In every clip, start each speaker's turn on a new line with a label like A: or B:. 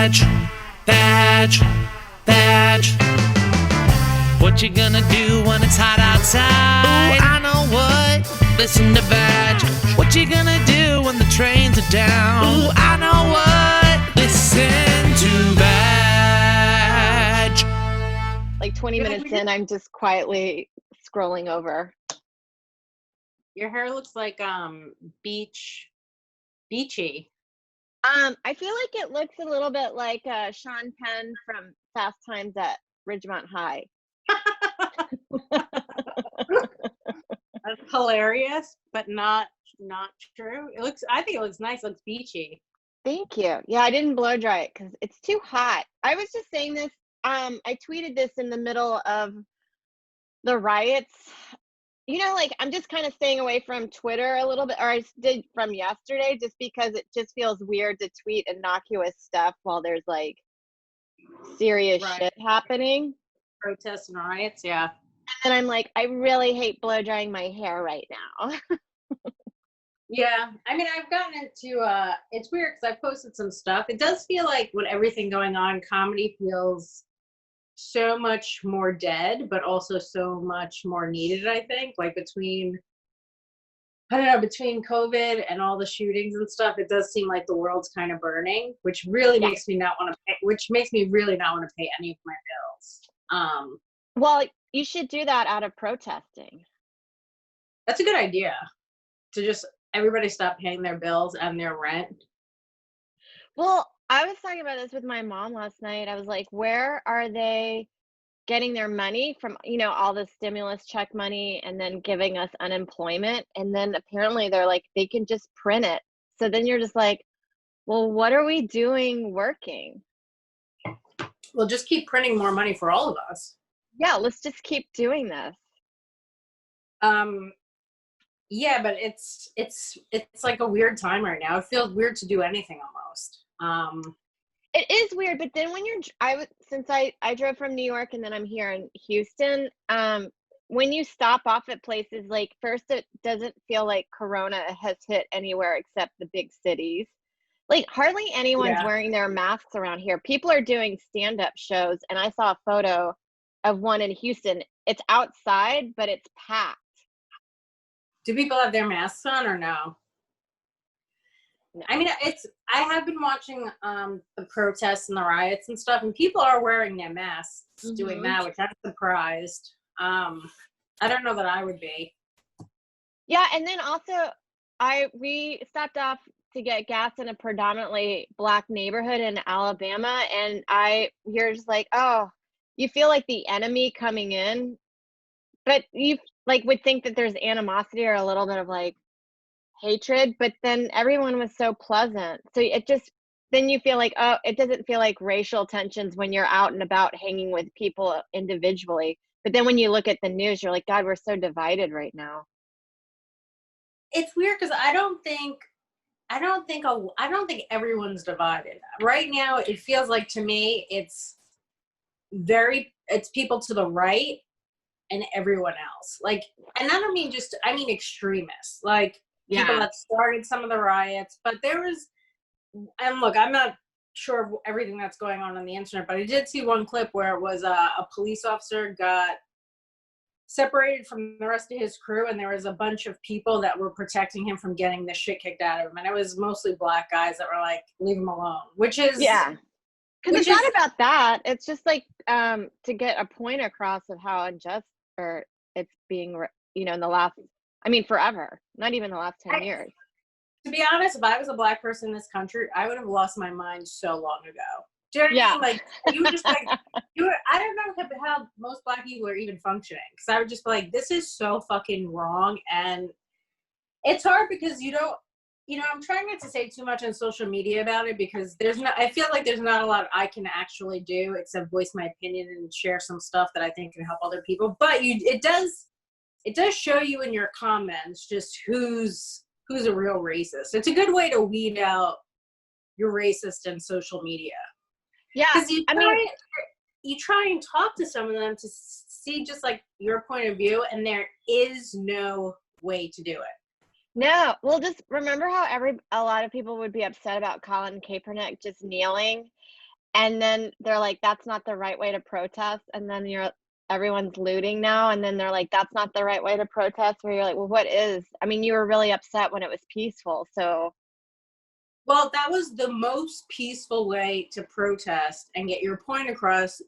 A: badge, badge, badge. What you gonna do when it's hot outside? Ooh, I know what. Listen to Badge. What you gonna do when the trains are down? Ooh, I know what. Listen to Badge.
B: Like 20 minutes in, I'm just quietly scrolling over.
C: Your hair looks like beachy.
B: I feel like it looks a little bit like Sean Penn from Fast Times at Ridgemont High.
C: That's hilarious, but not true. I think it looks nice. It looks beachy.
B: Thank you. Yeah, I didn't blow dry it because it's too hot. I was just saying this. I tweeted this in the middle of the riots. You know, like, I'm just kind of staying away from Twitter a little bit, or I did from yesterday, just because it just feels weird to tweet innocuous stuff while there's like serious shit happening.
C: Protests and riots, yeah.
B: And I'm like, I really hate blow drying my hair right now.
C: Yeah, I mean, I've gotten into it's weird because I posted some stuff. It does feel like with everything going on, comedy feels so much more dead, but also so much more needed, I think. Like between COVID and all the shootings and stuff, it does seem like the world's kind of burning, which really makes me really not want to pay any of my bills.
B: Well, you should do that out of protesting.
C: That's a good idea. To just everybody stop paying their bills and their rent.
B: Well, I was talking about this with my mom last night. I was like, where are they getting their money from, you know, all the stimulus check money and then giving us unemployment? And then apparently they're like, they can just print it. So then you're just like, well, what are we doing working?
C: Well, just keep printing more money for all of us.
B: Yeah, let's just keep doing this.
C: Yeah, but it's like a weird time right now. It feels weird to do anything almost.
B: It is weird, but then when since I drove from New York and then I'm here in Houston, when you stop off at places, like, first, it doesn't feel like Corona has hit anywhere except the big cities. Like, hardly anyone's wearing their masks around here. People are doing stand-up shows, and I saw a photo of one in Houston. It's outside, but it's packed.
C: Do people have their masks on or no?
B: No.
C: I mean, I have been watching the protests and the riots and stuff, and people are wearing their masks doing that, which I'm surprised. I don't know that I would be. Yeah,
B: and then also we stopped off to get gas in a predominantly Black neighborhood in Alabama, and you're just like, oh, you feel like the enemy coming in, but you like would think that there's animosity or a little bit of like hatred, but then everyone was so pleasant. So then you feel like, oh, it doesn't feel like racial tensions when you're out and about hanging with people individually. But then when you look at the news, you're like, God, we're so divided right now.
C: It's weird because I don't think everyone's divided. Right now, it feels like to me it's people to the right and everyone else. Like, and I mean extremists, like people that started some of the riots. But and look, I'm not sure of everything that's going on the internet, but I did see one clip where it was a police officer got separated from the rest of his crew, and there was a bunch of people that were protecting him from getting the shit kicked out of him, and it was mostly Black guys that were like, leave him alone, which is
B: because it's not about that. It's just like to get a point across of how unjust or it's being, in the last, forever, not even the last 10 years.
C: To be honest, if I was a Black person in this country, I would have lost my mind so long ago. Do you know what I mean? Like, you were just like, I don't know how most Black people are even functioning. Because I would just be like, this is so fucking wrong. And it's hard because I'm trying not to say too much on social media about it, because I feel like there's not a lot I can actually do except voice my opinion and share some stuff that I think can help other people. But it does show you in your comments just who's a real racist. It's a good way to weed out your racist in social media.
B: Yeah,
C: because you try and talk to some of them to see just like your point of view, and there is no way to do it.
B: No, well, just remember how a lot of people would be upset about Colin Kaepernick just kneeling, and then they're like, "That's not the right way to protest," and then everyone's looting now, and then they're like, "That's not the right way to protest," where you're like, "Well, what is?" I mean, you were really upset when it was peaceful, so
C: Well, that was the most peaceful way to protest and get your point across,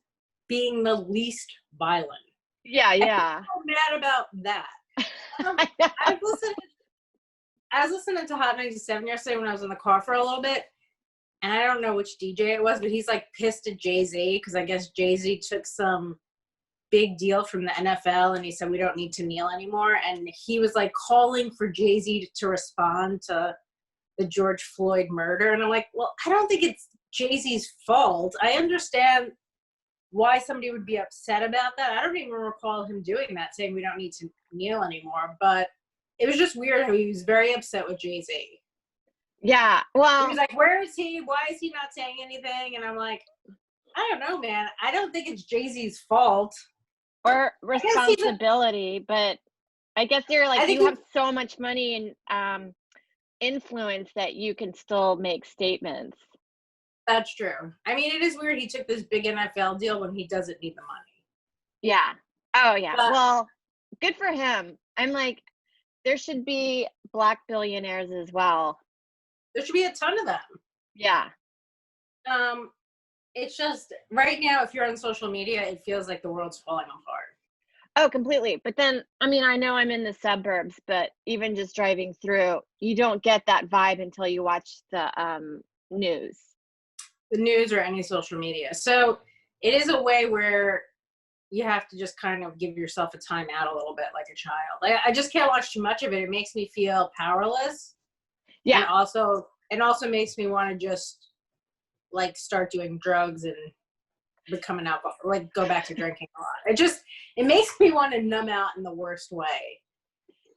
C: being the least violent.
B: yeah,
C: And
B: yeah.
C: I'm so mad about that. Um,
B: I know.
C: I was listening to Hot 97 yesterday when I was in the car for a little bit, and I don't know which DJ it was, but he's like pissed at Jay-Z because I guess Jay-Z took some big deal from the NFL and he said we don't need to kneel anymore, and he was like calling for Jay-Z to respond to the George Floyd murder, and I'm like, well, I don't think it's Jay-Z's fault. I understand why somebody would be upset about that. I don't even recall him doing that, saying we don't need to kneel anymore, but it was just weird how he was very upset with Jay-Z.
B: Yeah,
C: He
B: well,
C: was like, where is he? Why is he not saying anything? And I'm like, I don't know, man. I don't think it's Jay-Z's fault.
B: or
C: I guess he's
B: responsibility, but I guess you're
C: I
B: like,
C: think
B: you have so much money and influence that you can still make statements.
C: that's true. I mean, it is weird he took this big NFL deal when he doesn't need the money.
B: Yeah. Oh, yeah.
C: But
B: Well, good for him. I'm like, there should be Black billionaires as well.
C: there should be a ton of them.
B: Yeah.
C: It's just right now, if you're on social media, it feels like the world's falling apart.
B: Oh, completely. But then, I mean, I know I'm in the suburbs, but even just driving through, you don't get that vibe until you watch the news.
C: The news or any social media. So it is a way where you have to just kind of give yourself a time out a little bit, like a child. I just can't watch too much of it. It makes me feel powerless.
B: Yeah.
C: And also makes me want to just like start doing drugs and become an alcoholic, like go back to drinking a lot. It makes me want to numb out in the worst way.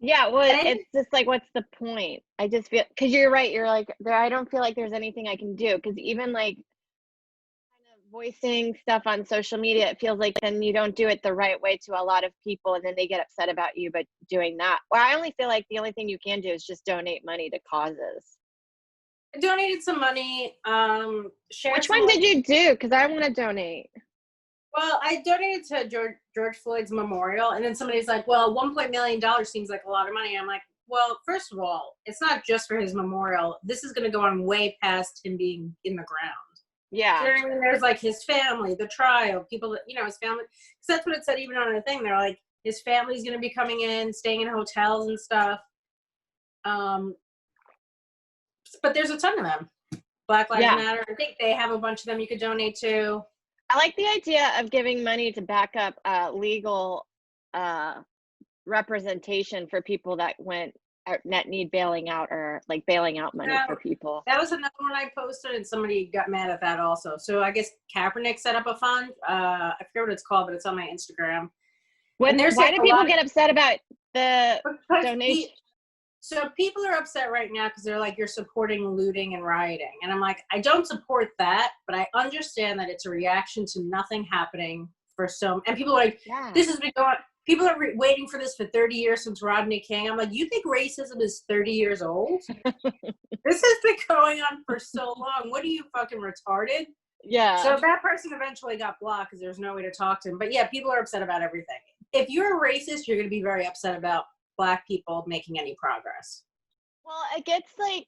B: Yeah, well,
C: And
B: it's just like, what's the point? I just feel, because you're right. You're like, there. I don't feel like there's anything I can do. Because even like kind of voicing stuff on social media, it feels like then you don't do it the right way to a lot of people, and then they get upset about you. But doing that, well, I only feel like the only thing you can do is just donate money to causes.
C: I donated some money. Shared
B: Which
C: some
B: one did you do? Because I want to donate.
C: Well, I donated to George Floyd's memorial, and then somebody's like, well, $1 million seems like a lot of money. I'm like, well, first of all, it's not just for his memorial. This is going to go on way past him being in the ground.
B: Yeah.
C: Do you know what I mean? There's like his family, the trial, people that, his family. Because that's what it said even on the thing. They're like, his family's going to be coming in, staying in hotels and stuff. But there's a ton of them. Black Lives Matter. I think they have a bunch of them you could donate to.
B: I like the idea of giving money to back up legal representation for people that need bailing out, or like bailing out money for people.
C: That was another one I posted, and somebody got mad at that also. So I guess Kaepernick set up a fund. I forget what it's called, but it's on my Instagram.
B: Why do people get upset about the donation?
C: So people are upset right now because they're like, you're supporting looting and rioting. And I'm like, I don't support that, but I understand that it's a reaction to nothing happening for and people are like, this has been going, people are waiting for this for 30 years since Rodney King. I'm like, you think racism is 30 years old? This has been going on for so long. What are you, fucking retarded?
B: Yeah.
C: So that person eventually got blocked because there's no way to talk to him. But yeah, people are upset about everything. If you're a racist, you're going to be very upset about Black people making any progress.
B: Well, it gets like,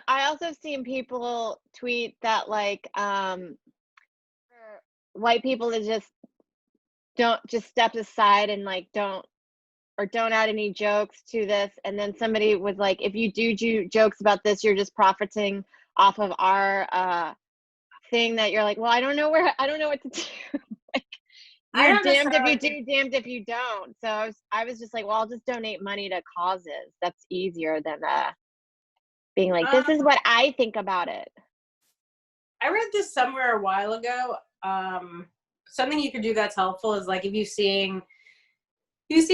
B: I also have seen people tweet that like for white people to just step aside and like don't add any jokes to this. And then somebody was like, if you do jokes about this, you're just profiting off of our thing. That you're like, well, I don't know what to do. Like, you're damned if you do, damned if you don't. So I was just like, well, I'll just donate money to causes. That's easier than being like, this is what I think about it.
C: I read this somewhere a while ago. Something you could do that's helpful is like, if you see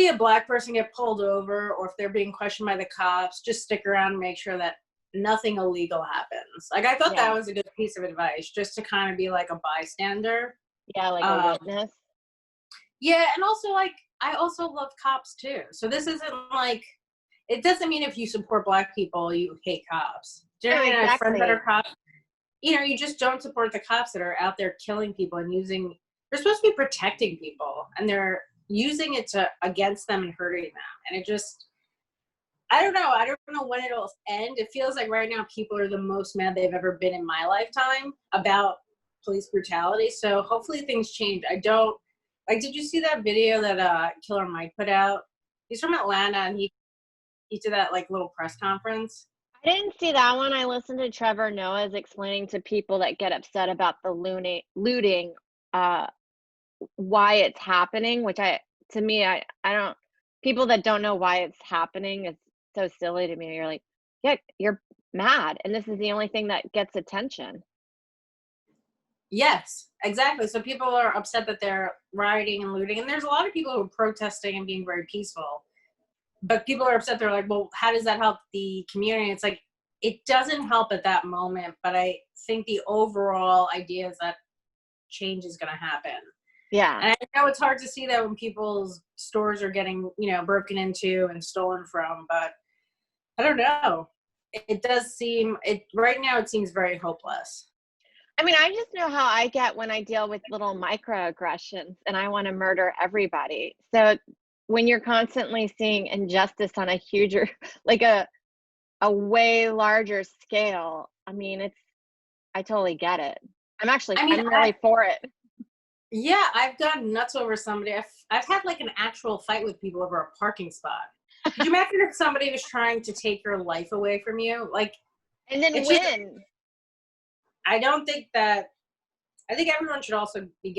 C: a Black person get pulled over, or if they're being questioned by the cops, just stick around and make sure that nothing illegal happens. Like, I thought that was a good piece of advice, just to kind of be like a bystander.
B: Yeah, like a witness.
C: Yeah, and also, like, I also love cops too. So this isn't like, it doesn't mean if you support Black people, you hate cops. Do you know what I mean? I have friends that are cops. you just don't support the cops that are out there killing people and they're supposed to be protecting people, and they're using it against them and hurting them. And it just, I don't know when it'll end. It feels like right now people are the most mad they've ever been in my lifetime about police brutality. So hopefully things change. I don't, like, did you see that video that Killer Mike put out? He's from Atlanta, and he did that like little press conference.
B: I didn't see that one. I listened to Trevor Noah's explaining to people that get upset about the looting, why it's happening, which I don't, people that don't know why it's happening is so silly to me. You're like, yeah, you're mad, and this is the only thing that gets attention.
C: Yes, exactly. So people are upset that they're rioting and looting, and there's a lot of people who are protesting and being very peaceful. But people are upset. They're like, well, how does that help the community? It's like, it doesn't help at that moment, but I think the overall idea is that change is going to happen.
B: Yeah.
C: And I know it's hard to see that when people's stores are getting, broken into and stolen from, but I don't know. It does seem, right now it seems very hopeless.
B: I mean, I just know how I get when I deal with little microaggressions and I want to murder everybody. So when you're constantly seeing injustice on a huger, like a way larger scale, I mean, I totally get it. I'm really for it.
C: Yeah, I've gone nuts over somebody. I've had like an actual fight with people over a parking spot. Could you imagine if somebody was trying to take your life away from you? Like,
B: and then win.
C: I think everyone should also be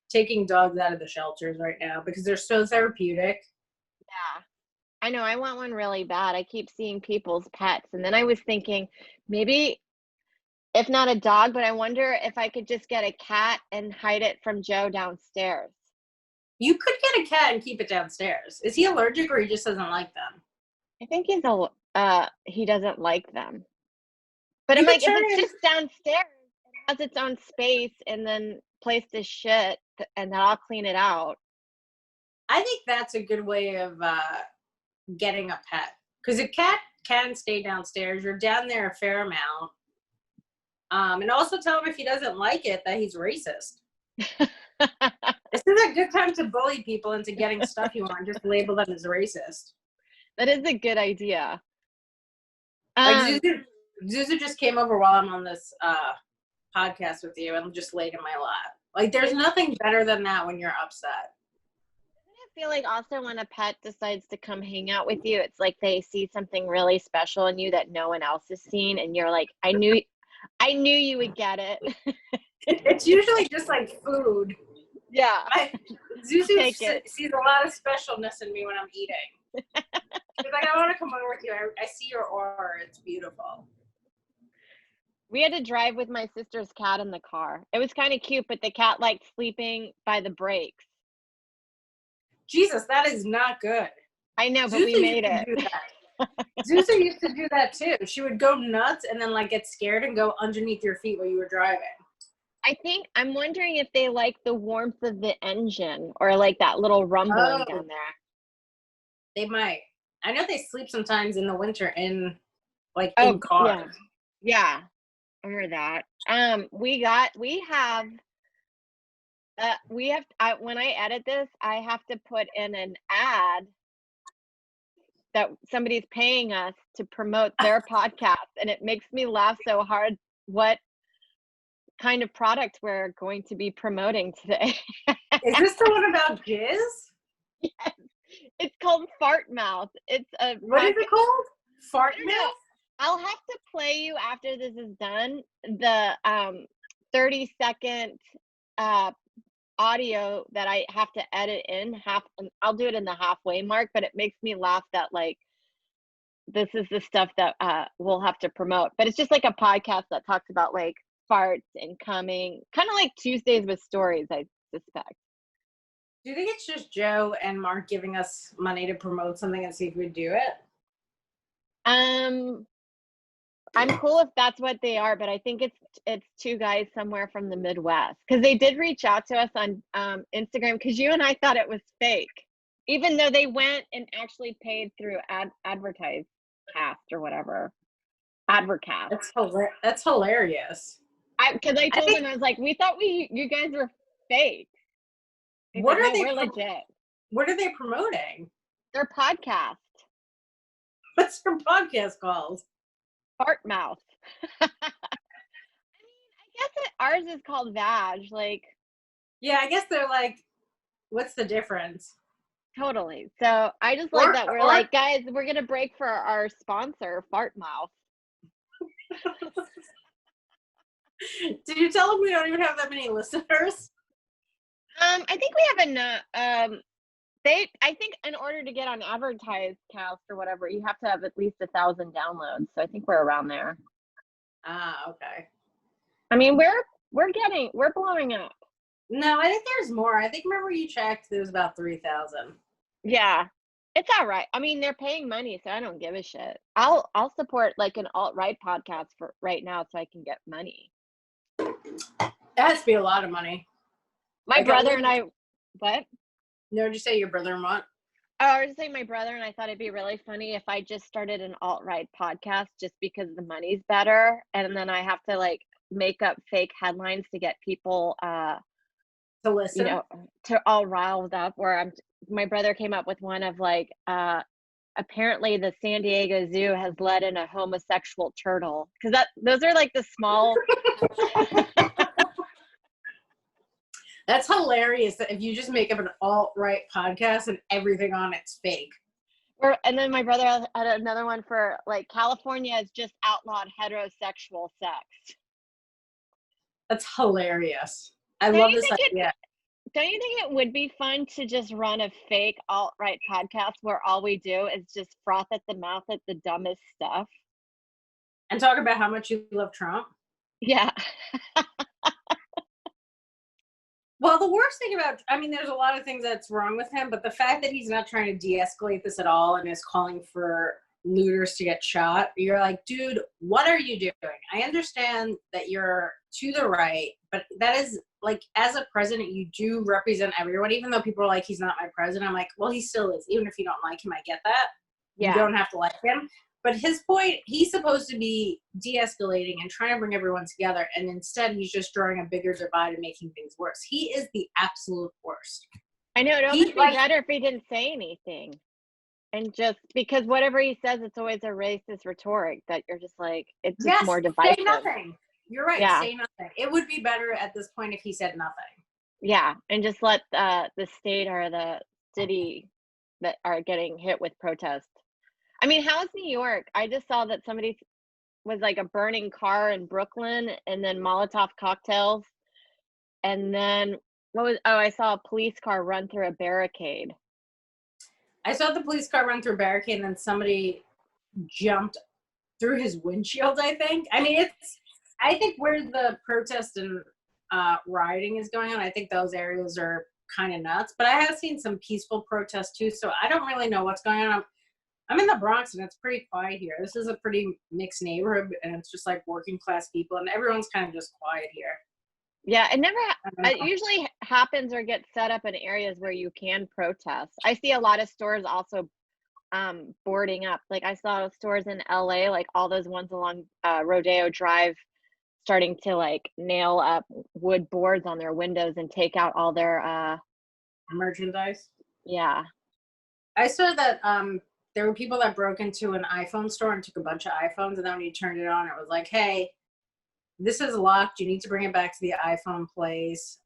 C: taking dogs out of the shelters right now because they're so therapeutic.
B: Yeah, I know. I want one really bad. I keep seeing people's pets, and then I was thinking maybe, if not a dog, but I wonder if I could just get a cat and hide it from Joe downstairs.
C: You could get a cat and keep it downstairs. Is he allergic, or he just doesn't like them?
B: I think he doesn't like them. But I'm like, if it's just downstairs, it has its own space, and then place this shit, and then I'll clean it out.
C: I think that's a good way of getting a pet, because a cat can stay downstairs. You're down there a fair amount. And also tell him if he doesn't like it that he's racist. This is a good time to bully people into getting stuff you want. Just label them as racist.
B: That is a good idea.
C: Like Zuzu just came over while I'm on this podcast with you and just laid in my lap. Like, there's nothing better than that when you're upset.
B: Doesn't it feel like also when a pet decides to come hang out with you, it's like they see something really special in you that no one else has seen, and you're like, I knew you would get it.
C: It's usually just like food.
B: Yeah.
C: Zuzu sees a lot of specialness in me when I'm eating. She's like, I want to come over with you. I see your aura. It's beautiful.
B: We had to drive with my sister's cat in the car. It was kind of cute, but the cat liked sleeping by the brakes.
C: Jesus, that is not good.
B: I know, but we made it.
C: Zuzu used to do that too. She would go nuts and then like get scared and go underneath your feet while you were driving.
B: I'm wondering if they like the warmth of the engine or like that little rumbling down there.
C: They might. I know they sleep sometimes in the winter in cars.
B: Yeah. I heard that. When I edit this, I have to put in an ad that somebody's paying us to promote their podcast, and it makes me laugh so hard what kind of product we're going to be promoting today.
C: Is this the one about jizz?
B: Yes. It's called Fart Mouth.
C: What is it called? Fart Mouth?
B: I'll have to play you after this is done the 30-second audio that I have to edit in half. I'll do it in the halfway mark, but it makes me laugh that like this is the stuff that we'll have to promote. But it's just like a podcast that talks about like farts and coming, kind of like Tuesdays with Stories, I suspect.
C: Do you think it's just Joe and Mark giving us money to promote something and see if we do it?
B: I'm cool if that's what they are, but I think it's two guys somewhere from the Midwest, because they did reach out to us on Instagram, because you and I thought it was fake, even though they went and actually paid through Advertise Cast or whatever. Advercast.
C: That's hilarious.
B: Because I told them, I was like, we thought you guys were fake.
C: What are they?
B: We're legit.
C: What are they promoting?
B: Their podcast.
C: What's your podcast called?
B: Fart Mouth. I mean, I guess ours is called Vag. Like,
C: yeah, I guess they're like, what's the difference?
B: Totally. So I just like that we're like, guys, we're gonna break for our sponsor, Fart Mouth.
C: Did you tell them we don't even have that many listeners?
B: I think we have enough. I think in order to get on Advertised Cast or whatever, you have to have at least 1,000 downloads. So I think we're around there.
C: Ah, okay.
B: I mean, we're blowing up.
C: No, I think there's more. I think remember you checked, there was about 3,000.
B: Yeah, it's all right. I mean, they're paying money, so I don't give a shit. I'll support like an alt-right podcast for right now, so I can get money.
C: That has to be a lot of money.
B: My brother and I, what?
C: No, did you say your brother-in-law?
B: Oh, I was just saying my brother and I thought it'd be really funny if I just started an alt-right podcast just because the money's better, and then I have to like make up fake headlines to get people
C: to listen,
B: to all riled up. Where my brother came up with one of like apparently the San Diego Zoo has let in a homosexual turtle, because those are like the small.
C: That's hilarious that if you just make up an alt-right podcast and everything on it's fake.
B: And then my brother had another one for like California has just outlawed heterosexual sex.
C: That's hilarious. I love this idea.
B: Don't you think it would be fun to just run a fake alt-right podcast where all we do is just froth at the mouth at the dumbest stuff?
C: And talk about how much you love Trump?
B: Yeah.
C: Well, the worst thing about, I mean, there's a lot of things that's wrong with him, but the fact that he's not trying to de-escalate this at all and is calling for looters to get shot, you're like, dude, what are you doing? I understand that you're to the right, but that is, like, as a president, you do represent everyone, even though people are like, he's not my president. I'm like, well, he still is. Even if you don't like him, I get that. Yeah. You don't have to like him. But his point, he's supposed to be de-escalating and trying to bring everyone together, and instead he's just drawing a bigger divide and making things worse. He is the absolute worst.
B: I know. It would almost be better if he didn't say anything. And just because whatever he says, it's always a racist rhetoric that you're just like, it's just more divisive.
C: Say nothing. You're right. Yeah. Say nothing. It would be better at this point if he said nothing.
B: Yeah. And just let the state or the city that are getting hit with protests. I mean, how's New York? I just saw that somebody was like a burning car in Brooklyn and then Molotov cocktails. And then I saw a police car run through a barricade.
C: I saw the police car run through a barricade and then somebody jumped through his windshield, I think. I mean, I think where the protest and rioting is going on, I think those areas are kind of nuts. But I have seen some peaceful protests too, so I don't really know what's going on. I'm in the Bronx and it's pretty quiet here. This is a pretty mixed neighborhood and it's just like working class people and everyone's kind of just quiet here.
B: Yeah, it usually happens or gets set up in areas where you can protest. I see a lot of stores also boarding up. Like I saw stores in LA, like all those ones along Rodeo Drive, starting to like nail up wood boards on their windows and take out all their
C: merchandise.
B: Yeah.
C: I saw that there were people that broke into an iPhone store and took a bunch of iPhones, and then when you turned it on, it was like, hey, this is locked. You need to bring it back to the iPhone place.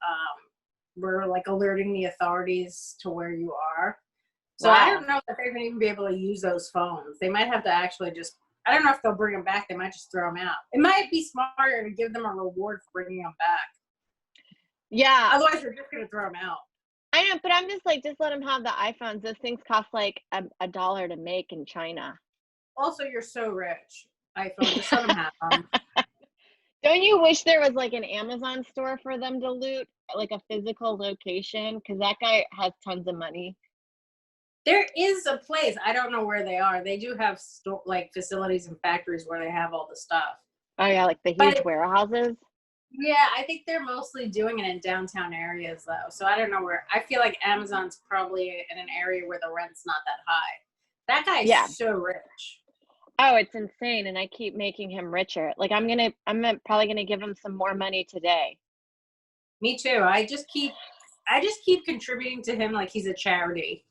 C: We're like alerting the authorities to where you are. So wow. I don't know if they're going to even be able to use those phones. They might have to actually just, I don't know if they'll bring them back. They might just throw them out. It might be smarter to give them a reward for bringing them back.
B: Yeah.
C: Otherwise, you're just going to throw them out.
B: I know, but I'm just like, just let them have the iPhones. Those things cost like $1 to make in China.
C: Also, you're so rich. iPhone, just let them have them.
B: Don't you wish there was like an Amazon store for them to loot, like a physical location? Because that guy has tons of money.
C: There is a place. I don't know where they are. They do have like facilities and factories where they have all the stuff. Oh yeah,
B: like the huge warehouses.
C: Yeah, I think they're mostly doing it in downtown areas though. So I don't know where. I feel like Amazon's probably in an area where the rent's not that high. That guy is so rich.
B: Oh, it's insane, and I keep making him richer. Like, probably gonna give him some more money today.
C: Me too. I just keep contributing to him like he's a charity.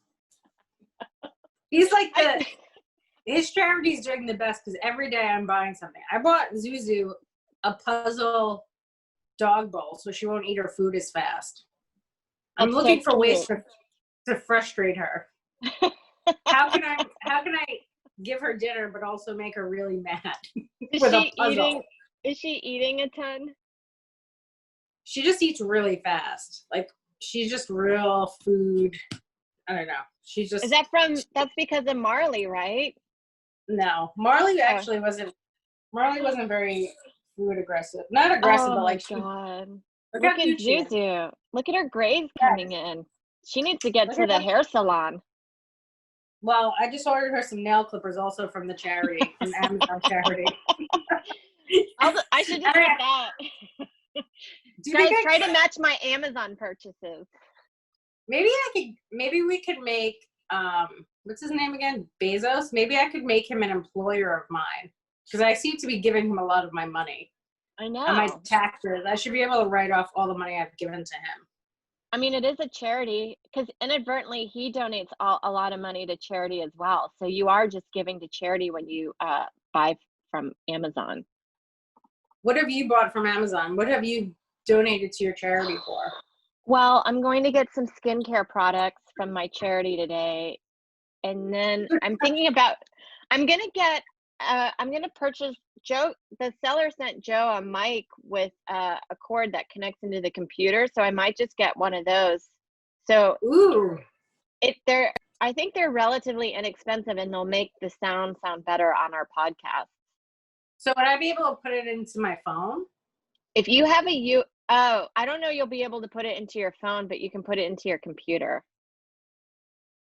C: He's like his charity's doing the best because every day I'm buying something. I bought Zuzu a puzzle dog bowl so she won't eat her food as fast. I'm
B: That's
C: looking
B: so
C: for ways
B: cute.
C: to frustrate her. How can I give her dinner but also make her really mad
B: Is
C: with a
B: she
C: puzzle?
B: eating? Is she eating a ton?
C: She just eats really fast. Like she's just real food. I don't know. She's just.
B: Is that's because of Marley, right?
C: No, Marley actually wasn't. Marley wasn't very food aggressive. Not aggressive,
B: Oh
C: but
B: my
C: like
B: God.
C: look
B: Look
C: how
B: at
C: cute she is.
B: Zuzu. Look at her grades
C: Yes.
B: coming in. She needs to get
C: Look
B: to
C: at
B: the
C: her.
B: hair salon.
C: Well, I just ordered her some nail clippers also from the charity, from Amazon charity.
B: I should just get that.
C: Do you
B: Guys,
C: think
B: try to match my Amazon purchases.
C: maybe we could make what's his name again? Bezos? Maybe I could make him an employer of mine. Because I seem to be giving him a lot of my money.
B: I know.
C: And my taxes. I should be able to write off all the money I've given to him.
B: I mean, it is a charity because inadvertently he donates a lot of money to charity as well. So you are just giving to charity when you buy from Amazon.
C: What have you bought from Amazon? What have you donated to your charity for?
B: Well, I'm going to get some skincare products from my charity today. And then I'm going to purchase the seller sent Joe a mic with a cord that connects into the computer. So I might just get one of those. So
C: Ooh.
B: I think they're relatively inexpensive and they'll make the sound better on our podcast.
C: So would I be able to put it into my phone?
B: If you have I don't know you'll be able to put it into your phone, but you can put it into your computer.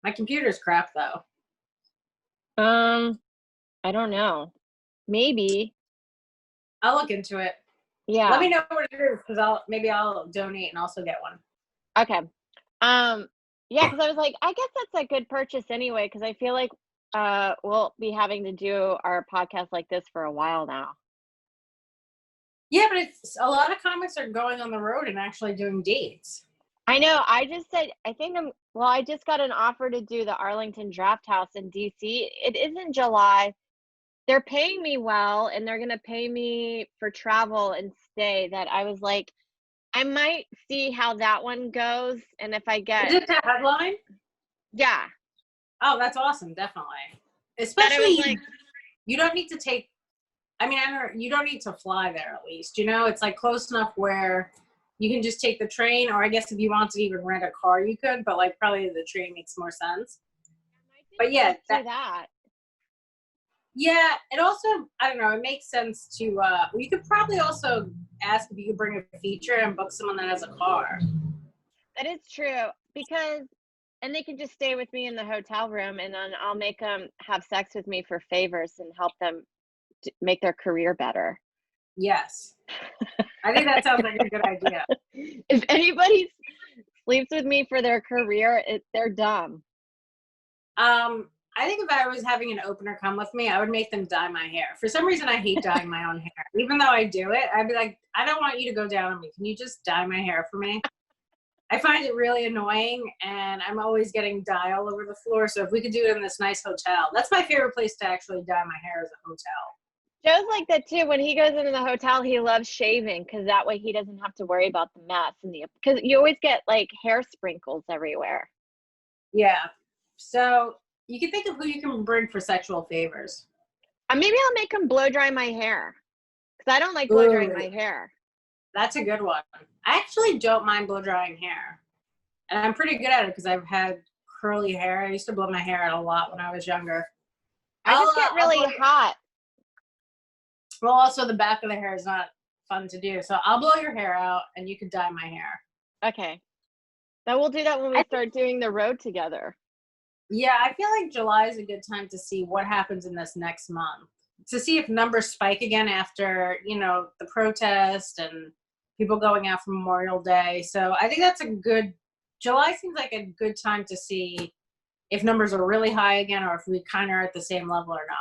C: My computer's crap though.
B: I don't know. Maybe.
C: I'll look into it.
B: Yeah.
C: Let me know what it is because I'll donate and also get one.
B: Okay. Yeah, because I was like, I guess that's a good purchase anyway, because I feel like we'll be having to do our podcast like this for a while now.
C: Yeah, but it's a lot of comics are going on the road and actually doing dates.
B: I know. I just said I just got an offer to do the Arlington Draft House in DC. It is in July. They're paying me well, and they're gonna pay me for travel and stay. That I was like, I might see how that one goes, and if I get.
C: Is it the headline?
B: Yeah.
C: Oh, that's awesome! Definitely, especially
B: like,
C: you don't need to take. I mean, you don't need to fly there. At least it's like close enough where you can just take the train, or I guess if you want to even rent a car, you could. But like, probably the train makes more sense. But yeah,
B: that.
C: Yeah, it also, I don't know, it makes sense to, you could probably also ask if you could bring a feature and book someone that has a car.
B: That is true, and they can just stay with me in the hotel room, and then I'll make them have sex with me for favors and help them make their career better.
C: Yes. I think that sounds like a good idea.
B: If anybody sleeps with me for their career, they're dumb.
C: I think if I was having an opener come with me, I would make them dye my hair. For some reason, I hate dyeing my own hair. Even though I do it, I'd be like, I don't want you to go down on me. Can you just dye my hair for me? I find it really annoying, and I'm always getting dye all over the floor. So if we could do it in this nice hotel, that's my favorite place to actually dye my hair is a hotel.
B: Joe's like that too. When he goes into the hotel, he loves shaving because that way he doesn't have to worry about the mess because you always get like hair sprinkles everywhere.
C: Yeah. So you can think of who you can bring for sexual favors.
B: Maybe I'll make him blow dry my hair because I don't like blow drying my hair.
C: That's a good one. I actually don't mind blow drying hair, and I'm pretty good at it because I've had curly hair. I used to blow my hair out a lot when I was younger.
B: I just get really hot.
C: Well, also the back of the hair is not fun to do, so I'll blow your hair out, and you can dye my hair.
B: Okay, then we'll do that when we start doing the road together.
C: Yeah, I feel like July is a good time to see what happens in this next month. To see if numbers spike again after, the protest and people going out for Memorial Day. So I think July seems like a good time to see if numbers are really high again or if we kind of are at the same level or not.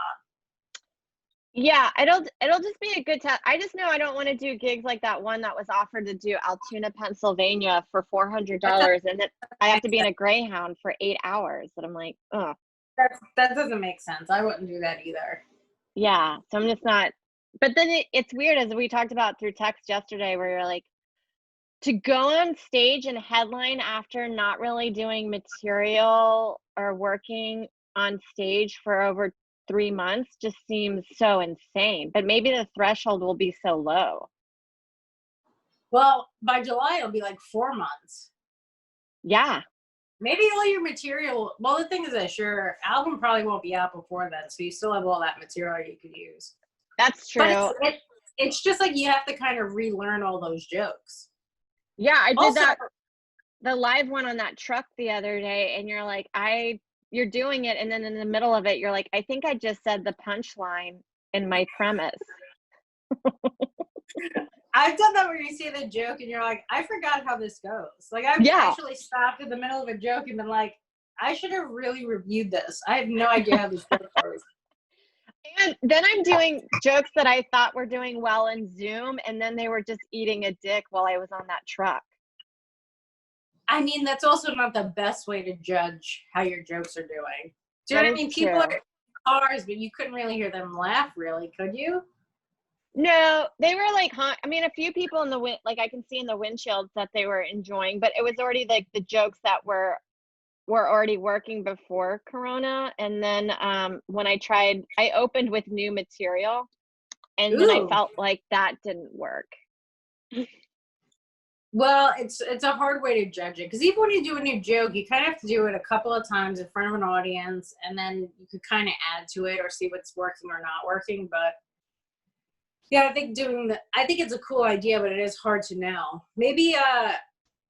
B: Yeah, it'll just be a good test. I just know I don't want to do gigs like that one that was offered to do Altoona, Pennsylvania for
C: That
B: $400, and then I have
C: makes
B: to be in
C: sense.
B: a Greyhound for 8 hours. And I'm like, oh,
C: That doesn't make sense. I wouldn't do that either.
B: yeah. So I'm just not. But then it's weird, as we talked about through text yesterday, where you're like, to go on stage and headline after not really doing material or working on stage for over 3 months just seems so insane. But maybe the threshold will be so low.
C: Well, by July it'll be like 4 months.
B: Yeah.
C: Maybe all your material. Well, the thing is that your album probably won't be out before then, so you still have all that material you could use.
B: That's
C: But
B: true.
C: it's just like you have to kind of relearn all those jokes.
B: Yeah, I did
C: Also,
B: that the live one on that truck the other day, and you're like, you're doing it, and then in the middle of it, you're like, I think I just said the punchline in my premise.
C: I've done that where you say the joke and you're like, I forgot how this goes. Like I've
B: Yeah.
C: actually stopped in the middle of a joke and been like, I should have really reviewed this. I have no idea how this joke goes.
B: And then I'm doing jokes that I thought were doing well in Zoom, and then they were just eating a dick while I was on that truck.
C: I mean, that's also not the best way to judge how your jokes are doing. Do you know what I mean? People are in cars, but you couldn't really hear them laugh, really, could you?
B: No, they were like, huh? I mean, a few people in the wind, like I can see in the windshields that they were enjoying, but it was already like the jokes that were already working before Corona. And then when I opened with new material, and then I
C: Ooh.
B: felt like that didn't work.
C: Well, it's a hard way to judge it because even when you do a new joke, you kind of have to do it a couple of times in front of an audience, and then you could kind of add to it or see what's working or not working. But yeah, I think it's a cool idea, but it is hard to know. Maybe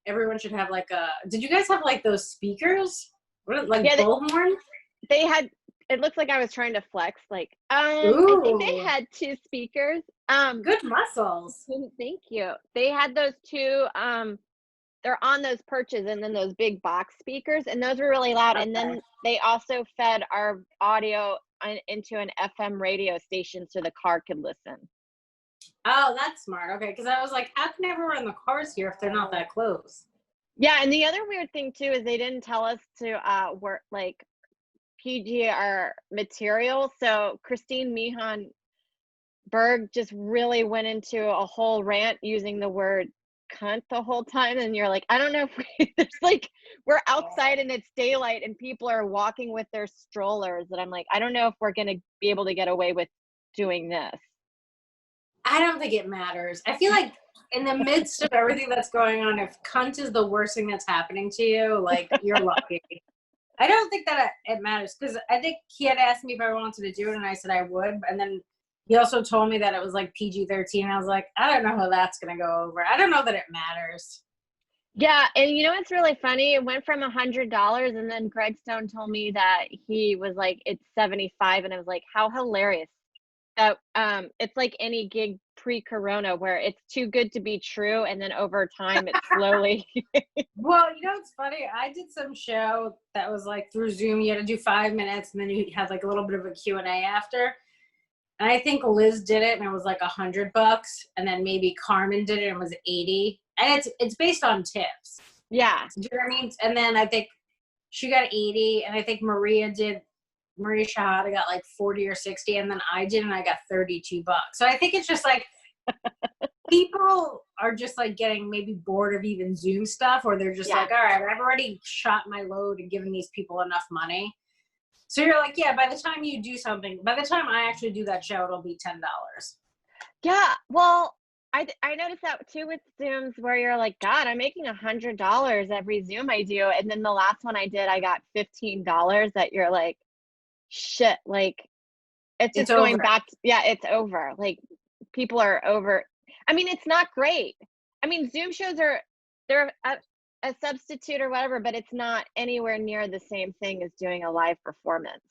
C: everyone should have like did you guys have like those speakers? Like
B: Yeah,
C: bullhorn?
B: they had, it looks like I was trying to flex, like, I think they
C: Ooh.
B: had 2 speakers.
C: Good muscles.
B: Thank you. They had those 2, they're on those perches, and then those big box speakers, and those were really loud. And then they also fed our audio into an FM radio station so the car could listen.
C: Oh, that's smart. Okay, because I was like, how can everyone in the cars here if they're not that close?
B: Yeah, and the other weird thing too is they didn't tell us to work like PG our material. So Christine Mihan Berg just really went into a whole rant using the word cunt the whole time, and you're like, I don't know if it's like we're outside and it's daylight and people are walking with their strollers, and I'm like, I don't know if we're gonna be able to get away with doing this.
C: I don't think it matters. I feel like in the midst of everything that's going on, if cunt is the worst thing that's happening to you, like you're lucky. I don't think that it matters because I think he had asked me if I wanted to do it, and I said I would, and then he also told me that it was like PG-13. I was like, I don't know how that's gonna go over. I don't know that it matters.
B: Yeah, and you know what's really funny? It went from $100, and then Greg Stone told me that he was like, it's 75, and I was like, how hilarious. That it's like any gig pre-corona where it's too good to be true, and then over time it slowly.
C: Well, you know, it's funny. I did some show that was like through Zoom. You had to do 5 minutes, and then you had like a little bit of a Q&A after. And I think Liz did it, and it was like $100, and then maybe Carmen did it, and it was 80. And it's based on tips.
B: Yeah.
C: Do you know what I mean? And then I think she got 80, and I think Maria Shahada got like 40 or 60, and then I did, and I got $32. So I think it's just like people are just like getting maybe bored of even Zoom stuff, or they're just like, all right, I've already shot my load and given these people enough money. So you're like, yeah, by the time you do something, by the time I actually do that show, it'll be $10.
B: Yeah. Well, I noticed that too with Zooms where you're like, God, I'm making $100 every Zoom I do. And then the last one I did, I got $15 that you're like, shit, like it's just going back. Yeah, it's over. Like people are over. I mean, it's not great. I mean, Zoom shows they're a substitute or whatever, but it's not anywhere near the same thing as doing a live performance.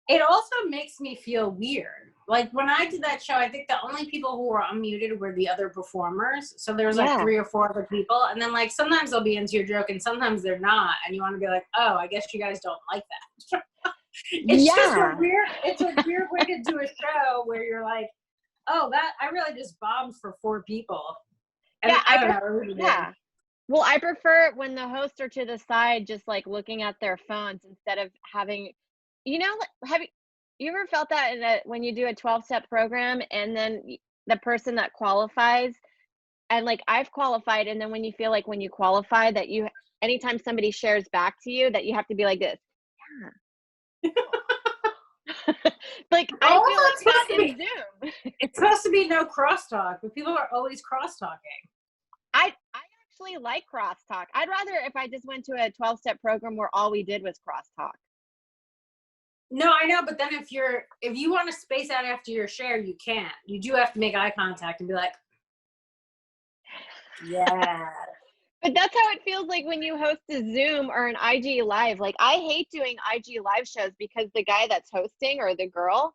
C: It also makes me feel weird. Like when I did that show, I think the only people who were unmuted were the other performers. So there was like 3 or 4 other people. And then like sometimes they'll be into your joke and sometimes they're not. And you want to be like, oh, I guess you guys don't like that. It's just a weird way to do a show where you're like, oh, that I really just bombed for 4 people. And
B: Yeah,
C: I don't know. It really did.
B: yeah. Well, I prefer when the hosts are to the side, just like looking at their phones instead of having, have you ever felt that when you do a 12-step program and then the person that qualifies, and like I've qualified, and then when you feel like when you qualify that anytime somebody shares back to you, that you have to be like this. Yeah. Like I
C: Also,
B: feel like
C: it's
B: that
C: supposed to
B: in
C: be-
B: Zoom.
C: It's supposed to be no crosstalk, but people are always cross-talking.
B: I actually like crosstalk. I'd rather if I just went to a 12-step program where all we did was crosstalk.
C: No, I know, but then if you want to space out after your share, you can't. You do have to make eye contact and be like, yeah.
B: But that's how it feels like when you host a Zoom or an IG live. Like I hate doing IG live shows because the guy that's hosting or the girl,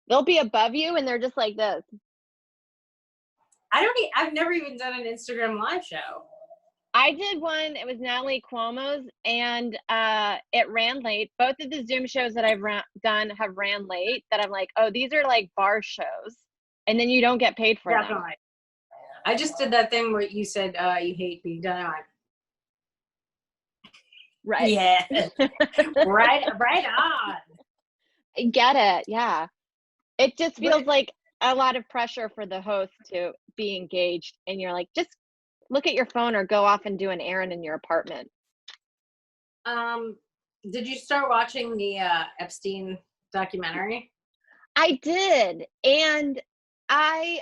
B: they'll be above you and they're just like this.
C: I've never even done an Instagram live show.
B: I did one. It was Natalie Cuomo's, and it ran late. Both of the Zoom shows that I've done have ran late. That I'm like, oh, these are like bar shows, and then you don't get paid for them.
C: I just did that thing where you said you hate being done on.
B: Right.
C: Yeah. right on.
B: I get it. Yeah. It just feels like a lot of pressure for the host to be engaged, and you're like, just look at your phone or go off and do an errand in your apartment.
C: Did you start watching the Epstein documentary?
B: I did, and I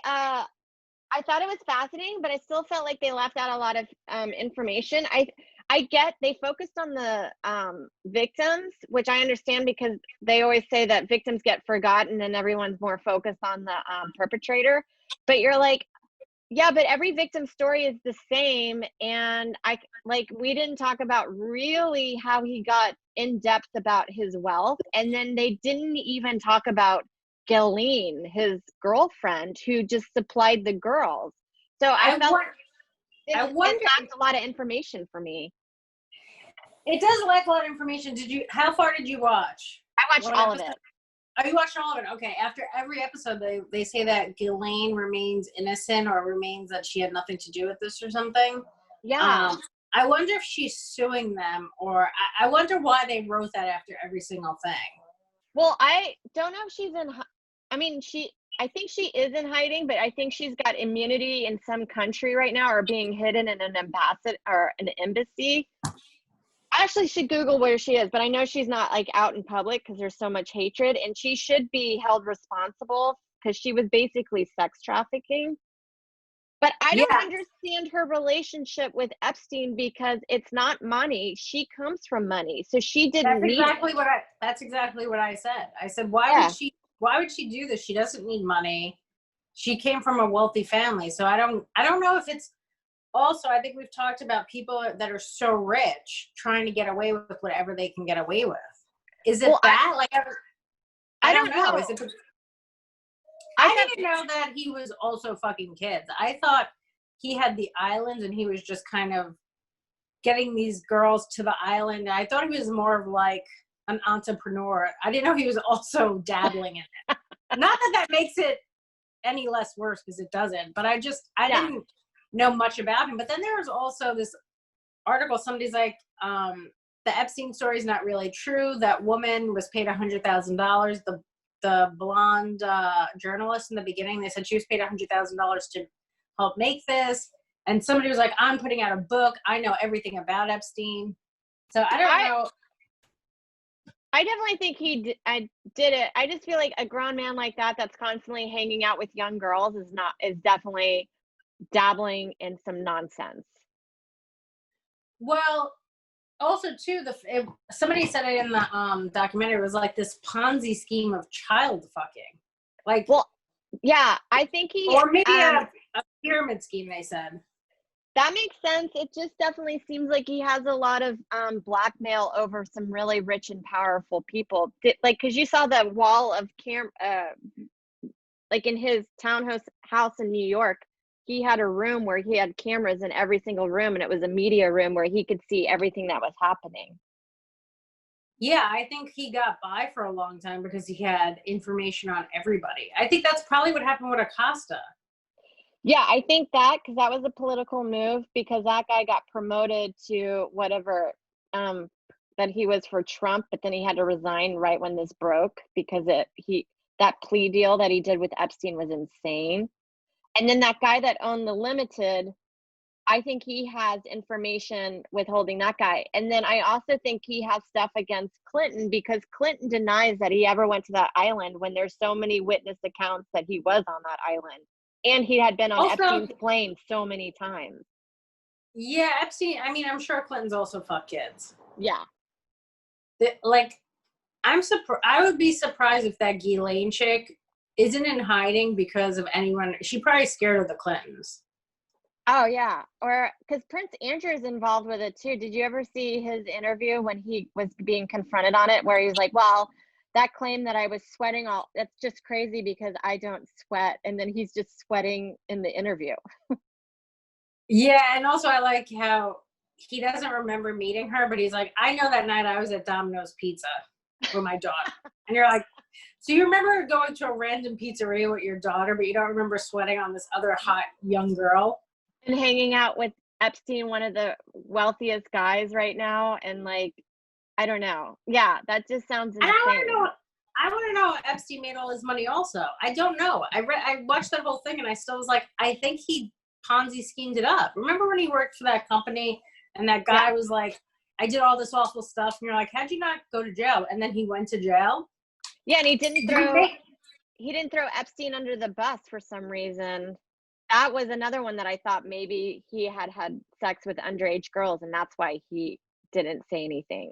B: thought it was fascinating, but I still felt like they left out a lot of information. I get they focused on the victims, which I understand because they always say that victims get forgotten and everyone's more focused on the perpetrator. But you're like, yeah, but every victim story is the same. And we didn't talk about really how he got in depth about his wealth. And then they didn't even talk about Ghislaine, his girlfriend, who just supplied the girls. So I felt it lacked a lot of information for me.
C: It does lack a lot of information. How far did you watch?
B: I watched all of it.
C: Oh, you watched all of it? Okay. After every episode, they say that Ghislaine remains innocent or remains that she had nothing to do with this or something.
B: Yeah.
C: I wonder if she's suing them, or I wonder why they wrote that after every single thing.
B: Well, I don't know if she's I think she is in hiding, but I think she's got immunity in some country right now or being hidden in an embassy or an embassy. I actually should Google where she is, but I know she's not like out in public because there's so much hatred, and she should be held responsible because she was basically sex trafficking. But I don't understand her relationship with Epstein because it's not money. She comes from money, so she didn't need it.
C: That's exactly what I said. I said, why would she do this? She doesn't need money. She came from a wealthy family, so I don't know if it's. Also, I think we've talked about people that are so rich trying to get away with whatever they can get away with. Is it that? I don't know. Is it? I didn't know that he was also fucking kids. I thought he had the island and he was just kind of getting these girls to the island. I thought he was more of like an entrepreneur. I didn't know he was also dabbling in it. Not that makes it any less worse, because it doesn't. But I didn't know much about him. But then there was also this article, somebody's like, the Epstein story is not really true. That woman was paid $100,000. The blonde journalist in the beginning, they said she was paid $100,000 to help make this. And somebody was like, I'm putting out a book. I know everything about Epstein. So I don't know.
B: I definitely think he did it. I just feel like a grown man like that that's constantly hanging out with young girls is definitely dabbling in some nonsense.
C: Well, also too, somebody said it in the documentary, it was like this Ponzi scheme of child fucking. Like,
B: well, yeah, I think
C: or maybe a pyramid scheme. They said
B: that makes sense. It just definitely seems like he has a lot of blackmail over some really rich and powerful people. Because you saw the wall of like in his house in New York. He had a room where he had cameras in every single room, and it was a media room where he could see everything that was happening.
C: Yeah, I think he got by for a long time because he had information on everybody. I think that's probably what happened with Acosta.
B: Yeah, I think that because that was a political move because that guy got promoted to whatever that he was for Trump, but then he had to resign right when this broke because that plea deal that he did with Epstein was insane. And then that guy that owned the Limited, I think he has information withholding that guy. And then I also think he has stuff against Clinton because Clinton denies that he ever went to that island when there's so many witness accounts that he was on that island. And he had been on
C: Also,
B: Epstein's plane so many times.
C: yeah, Epstein, I mean, I'm sure Clinton's also fucked kids.
B: Yeah.
C: Like, I would be surprised if that Ghislaine chick isn't in hiding because of anyone. She's probably scared of the Clintons.
B: Oh yeah, or because Prince Andrew is involved with it too. Did you ever see his interview when he was being confronted on it, where he was like, "Well, that claim that I was sweating that's just crazy because I don't sweat," and then he's just sweating in the interview.
C: Yeah, and also I like how he doesn't remember meeting her, but he's like, I know that night I was at Domino's Pizza with my daughter. And you're like, so you remember going to a random pizzeria with your daughter, but you don't remember sweating on this other hot young girl?
B: And hanging out with Epstein, one of the wealthiest guys right now, and like, I don't know. Yeah, that just sounds insane.
C: And I want to know how Epstein made all his money also. I don't know. I watched that whole thing and I still was like, I think he Ponzi schemed it up. Remember when he worked for that company and that guy was like, I did all this awful stuff, and you're like, how'd you not go to jail? And then he went to jail.
B: Yeah, and he didn't throw Epstein under the bus for some reason. That was another one that I thought maybe he had sex with underage girls, and that's why he didn't say anything.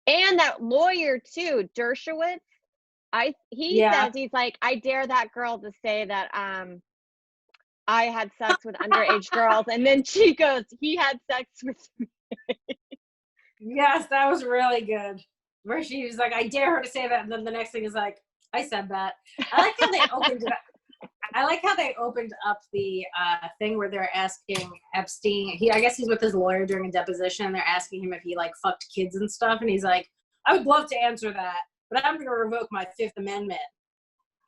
B: And that lawyer too, Dershowitz, he says, he's like, I dare that girl to say that I had sex with underage girls, and then she goes, he had sex with me.
C: Yes, that was really good. Where she was like, I dare her to say that, and then the next thing is like, I said that. I like how they opened it up. I like how they opened up the thing where they're asking Epstein. I guess he's with his lawyer during a deposition, and they're asking him if he like fucked kids and stuff, and he's like, I would love to answer that, but I'm going to revoke my Fifth Amendment.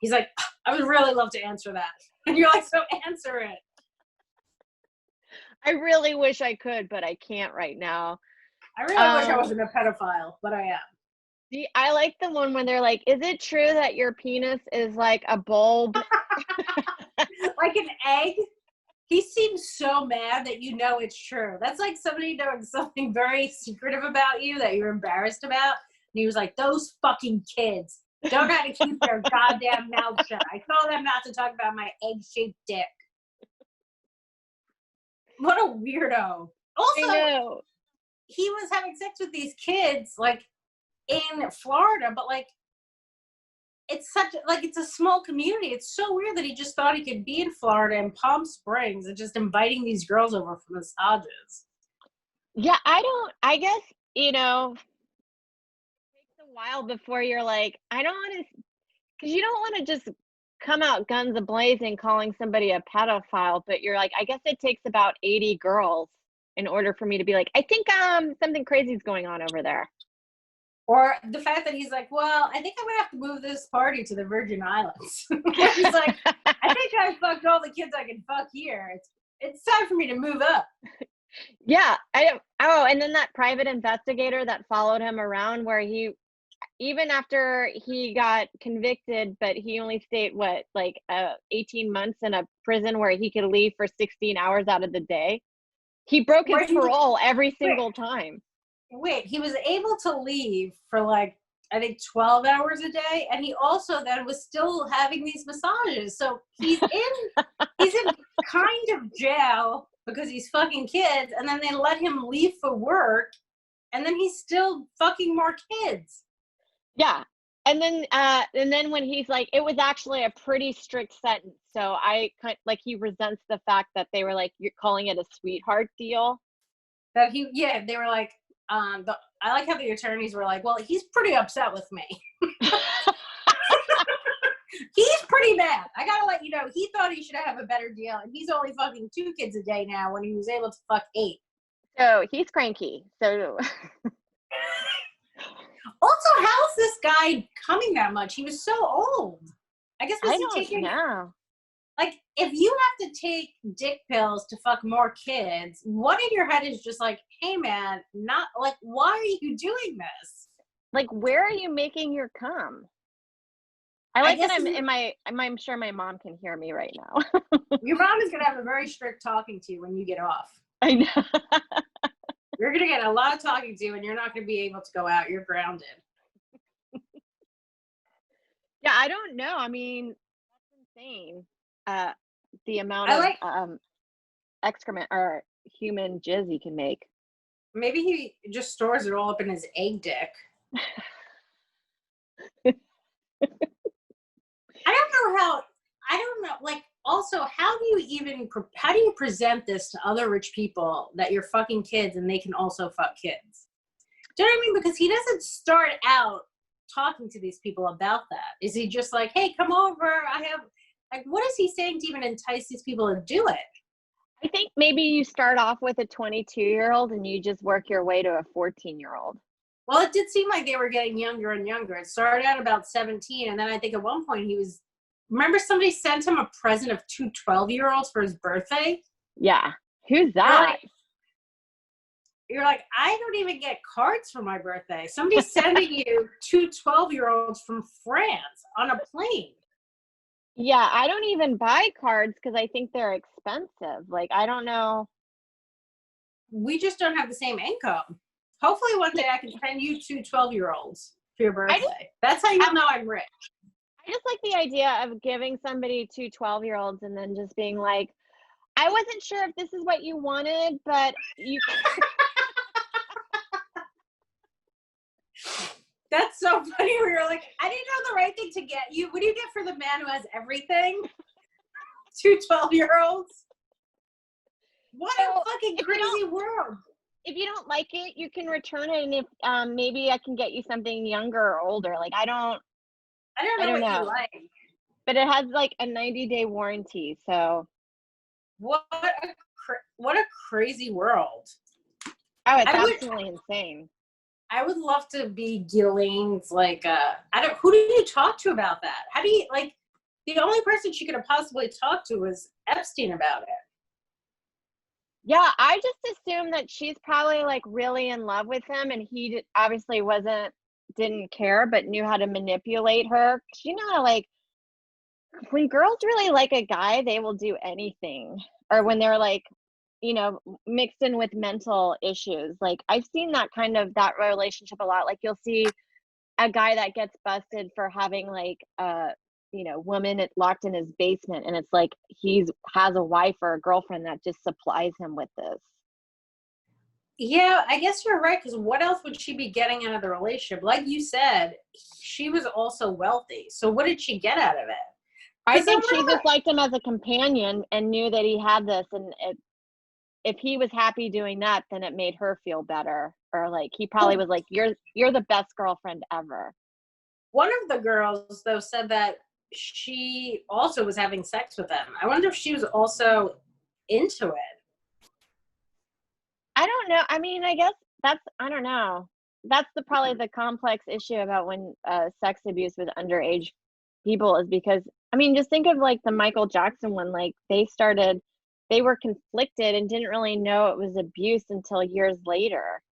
C: He's like, I would really love to answer that, and you're like, so answer it.
B: I really wish I could, but I can't right now.
C: I really wish I wasn't a pedophile, but I am.
B: I like the one when they're like, is it true that your penis is like a bulb?
C: Like an egg? He seems so mad that you know it's true. That's like somebody knowing something very secretive about you that you're embarrassed about. And he was like, those fucking kids don't know how to keep their goddamn mouth shut. I told them not to talk about my egg-shaped dick. What a weirdo. Also, he was having sex with these kids, like, in Florida, but, like, it's a small community. It's so weird that he just thought he could be in Florida in Palm Springs and just inviting these girls over for massages.
B: Yeah, I guess, it takes a while before you're like, I don't want to, because you don't want to just come out guns a-blazing calling somebody a pedophile, but you're like, I guess it takes about 80 girls in order for me to be like, I think something crazy is going on over there.
C: Or the fact that he's like, well, I think I'm going to have to move this party to the Virgin Islands. He's like, I think I fucked all the kids I can fuck here. It's time for me to move up.
B: Yeah. And then that private investigator that followed him around where even after he got convicted, but he only stayed, 18 months in a prison where he could leave for 16 hours out of the day. He broke his parole every single time.
C: Wait, he was able to leave for I think 12 hours a day, and he also then was still having these massages. So he's in kind of jail because he's fucking kids, and then they let him leave for work, and then he's still fucking more kids. Yeah.
B: And then when he's like, it was actually a pretty strict sentence. So he resents the fact that they were like, you're calling it a sweetheart deal.
C: That they were like, I like how the attorneys were like, well, he's pretty upset with me. He's pretty mad. I gotta let you know, he thought he should have a better deal, and he's only fucking 2 kids a day now when he was able to fuck 8.
B: So he's cranky. So
C: Also, how is this guy coming that much? He was so old. I guess was
B: I
C: he
B: don't
C: taking
B: know.
C: like if you have to take dick pills to fuck more kids, what in your head is just like, hey man, not like why are you doing this?
B: Like, where are you making your cum? I
C: I
B: like that
C: guess
B: I'm sure my mom can hear me right now.
C: your mom is gonna have a very strict talking to you when you get off.
B: I know.
C: You're gonna get a lot of talking to, and you're not gonna be able to go out. You're grounded.
B: Yeah, I don't know. I mean, that's insane. The amount
C: I
B: of
C: like
B: excrement or human jizz he can make.
C: maybe he just stores it all up in his egg dick. I don't know. Like, also, how do you present this to other rich people that you're fucking kids and they can also fuck kids? Do you know what I mean? Because he doesn't start out talking to these people about that. Is he just like, hey, come over? What is he saying to even entice these people to do it?
B: I think maybe you start off with a 22-year-old and you just work your way to a 14-year-old.
C: Well, it did seem like they were getting younger and younger. It started out about 17, and then I think at one point remember somebody sent him a present of two 12-year-olds for his birthday?
B: Yeah. Who's that?
C: You're like, I don't even get cards for my birthday. Somebody's sending you two 12-year-olds from France on a plane.
B: Yeah, I don't even buy cards because I think they're expensive. Like, I don't know.
C: We just don't have the same income. Hopefully one day I can send you two 12-year-olds for your birthday. That's how you'll know I'm rich.
B: I just like the idea of giving somebody two 12-year-olds and then just being like, I wasn't sure if this is what you wanted, but you.
C: That's so funny where you're like, I didn't know the right thing to get you. What do you get for the man who has everything? Two 12-year-olds? What a fucking crazy world.
B: If you don't like it, you can return it, and if maybe I can get you something younger or older. Like, I don't
C: know what you like.
B: But it has like a 90-day warranty, so.
C: What a crazy world.
B: Oh, it's absolutely insane.
C: I would love to be Ghislaine's, like, who do you talk to about that? How do you, like, the only person she could have possibly talked to was Epstein about it.
B: Yeah, I just assume that she's probably, like, really in love with him, and he obviously didn't care, but knew how to manipulate her. 'Cause you know, like, when girls really like a guy, they will do anything. Or when they're, like, you know, mixed in with mental issues. Like, I've seen that relationship a lot. Like, you'll see a guy that gets busted for having, like, woman locked in his basement, and it's like has a wife or a girlfriend that just supplies him with this.
C: Yeah, I guess you're right, because what else would she be getting out of the relationship? Like you said, she was also wealthy. So what did she get out of it?
B: I think she just liked him as a companion and knew that he had this, and if he was happy doing that, then it made her feel better. Or like he probably was like, you're the best girlfriend ever.
C: One of the girls, though, said that she also was having sex with him. I wonder if she was also into it.
B: I don't know. I mean, I guess I don't know. That's probably the complex issue about when sex abuse with underage people is because, I mean, just think of like the Michael Jackson one. Like they were conflicted and didn't really know it was abuse until years later.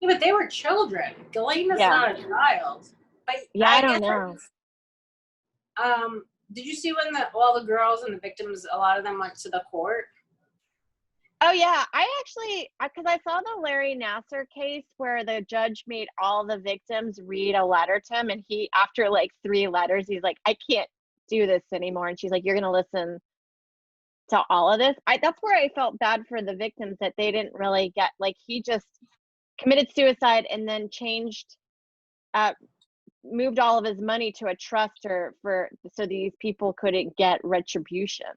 C: Yeah, but they were children. Ghislaine is not a child. But
B: yeah, I don't know.
C: Did you see when all the girls and the victims, a lot of them went to the court?
B: Oh yeah, because I saw the Larry Nassar case where the judge made all the victims read a letter to him, and he, after like 3 letters, he's like, I can't do this anymore. And she's like, you're gonna listen to all of this. That's where I felt bad for the victims, that they didn't really get, like, he just committed suicide and then moved all of his money to a trust so these people couldn't get retribution.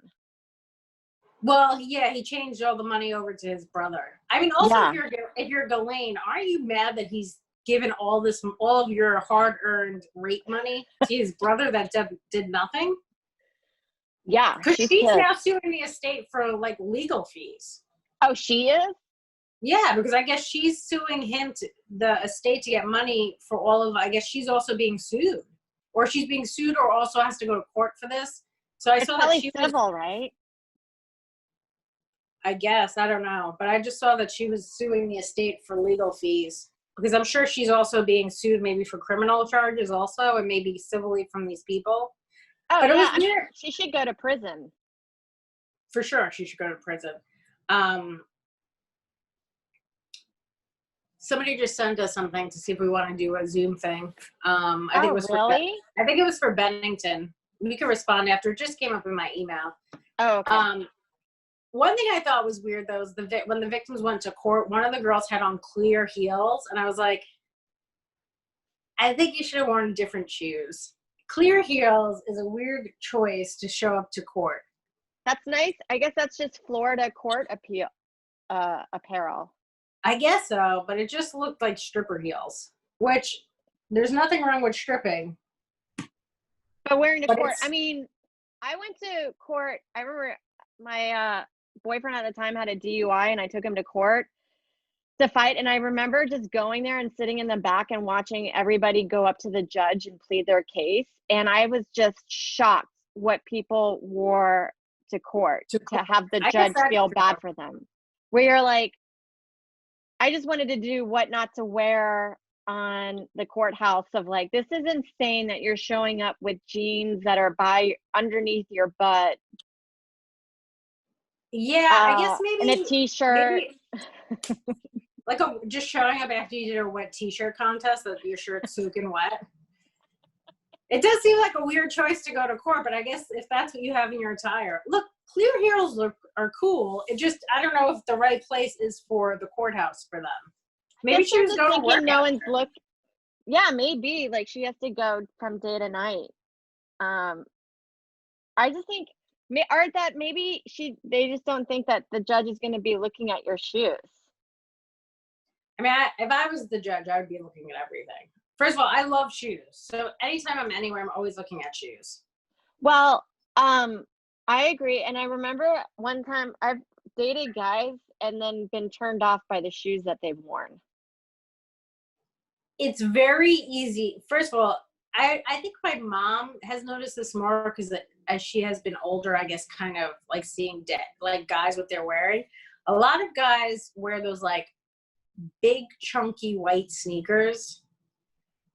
C: Well, yeah, he changed all the money over to his brother. I mean, also, if you're Ghislaine, aren't you mad that he's given all of your hard-earned rape money to his brother that did nothing?
B: Yeah,
C: because she's now suing the estate for like legal fees.
B: Oh, she is?
C: Yeah, because I guess she's suing him, the estate, to get money for all of. I guess she's also being sued, or she's being sued, or also has to go to court for this. So I
B: It's
C: saw that
B: probably
C: she was.
B: civil, right?
C: I guess I don't know, but I just saw that she was suing the estate for legal fees, because I'm sure she's also being sued maybe for criminal charges also, and maybe civilly from these people.
B: Oh
C: But it
B: yeah,
C: was weird.
B: she should go to prison.
C: For sure, she should go to prison. Um, Somebody just sent us something to see if we want to do a Zoom thing. I think it
B: Oh
C: was
B: really?
C: I think it was for Bennington. We can respond after. It just came up in my email.
B: Oh okay.
C: One thing I thought was weird though is when the victims went to court, one of the girls had on clear heels, and I was like, I think you should have worn different shoes. Clear heels is a weird choice to show up to court.
B: That's nice. I guess that's just Florida court apparel.
C: I guess so, but it just looked like stripper heels, which there's nothing wrong with stripping.
B: But wearing to
C: But
B: court,
C: it's,
B: I mean, I went to court. I remember my boyfriend at the time had a DUI, and I took him to court to fight. And I remember just going there and sitting in the back and watching everybody go up to the judge and plead their case. And I was just shocked what people wore to court to have the judge feel bad for them. Where you're like, I just wanted to do what not to wear on the courthouse of like, this is insane that you're showing up with jeans that are by underneath your butt.
C: Yeah, I guess
B: and a t-shirt.
C: Like just showing up after you did a wet t-shirt contest that your shirt's soaking wet. It does seem like a weird choice to go to court, but I guess if that's what you have in your attire. Look, clear heels are cool. It just, I don't know if the right place is for the courthouse for them. Maybe she was going to work.
B: No one's look. Yeah, maybe like she has to go from day to night. I just think, or that maybe they just don't think that the judge is going to be looking at your shoes.
C: I mean, if I was the judge, I would be looking at everything. First of all, I love shoes. So anytime I'm anywhere, I'm always looking at shoes.
B: Well, I agree. And I remember one time I've dated guys and then been turned off by the shoes that they've worn.
C: It's very easy. First of all, I think my mom has noticed this more because as she has been older, I guess kind of like seeing like guys what they're wearing. A lot of guys wear those like big chunky white sneakers.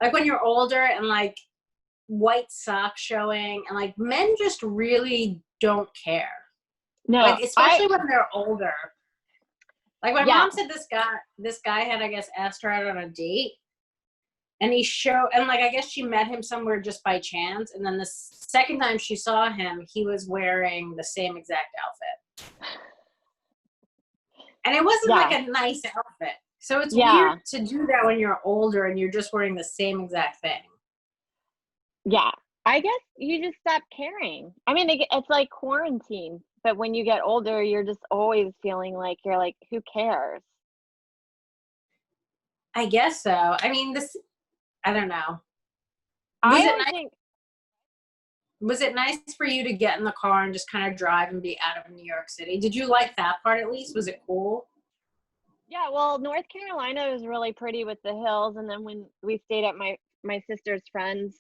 C: Like when you're older and like white socks showing, and like men just really don't care.
B: No,
C: like especially when they're older. Like my mom said, this guy had, I guess, asked her out on a date, and and like I guess she met him somewhere just by chance, and then the second time she saw him, he was wearing the same exact outfit, and it wasn't like a nice outfit. So it's weird to do that when you're older and you're just wearing the same exact thing.
B: Yeah, I guess you just stop caring. I mean, it's like quarantine, but when you get older, you're just always feeling like you're like, who cares?
C: I guess so. I mean, I don't know. Was it nice for you to get in the car and just kind of drive and be out of New York City? Did you like that part at least? Was it cool?
B: Yeah, well, North Carolina was really pretty with the hills, and then when we stayed at my sister's friends,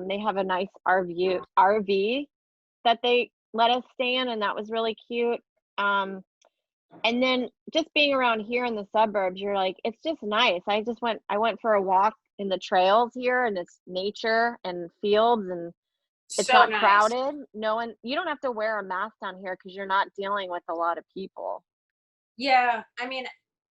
B: they have a nice RV that they let us stay in, and that was really cute. And then just being around here in the suburbs, you're like, it's just nice. I went for a walk in the trails here, and it's nature and fields, and it's so not nice. Crowded. You don't have to wear a mask down here because you're not dealing with a lot of people.
C: Yeah, I mean,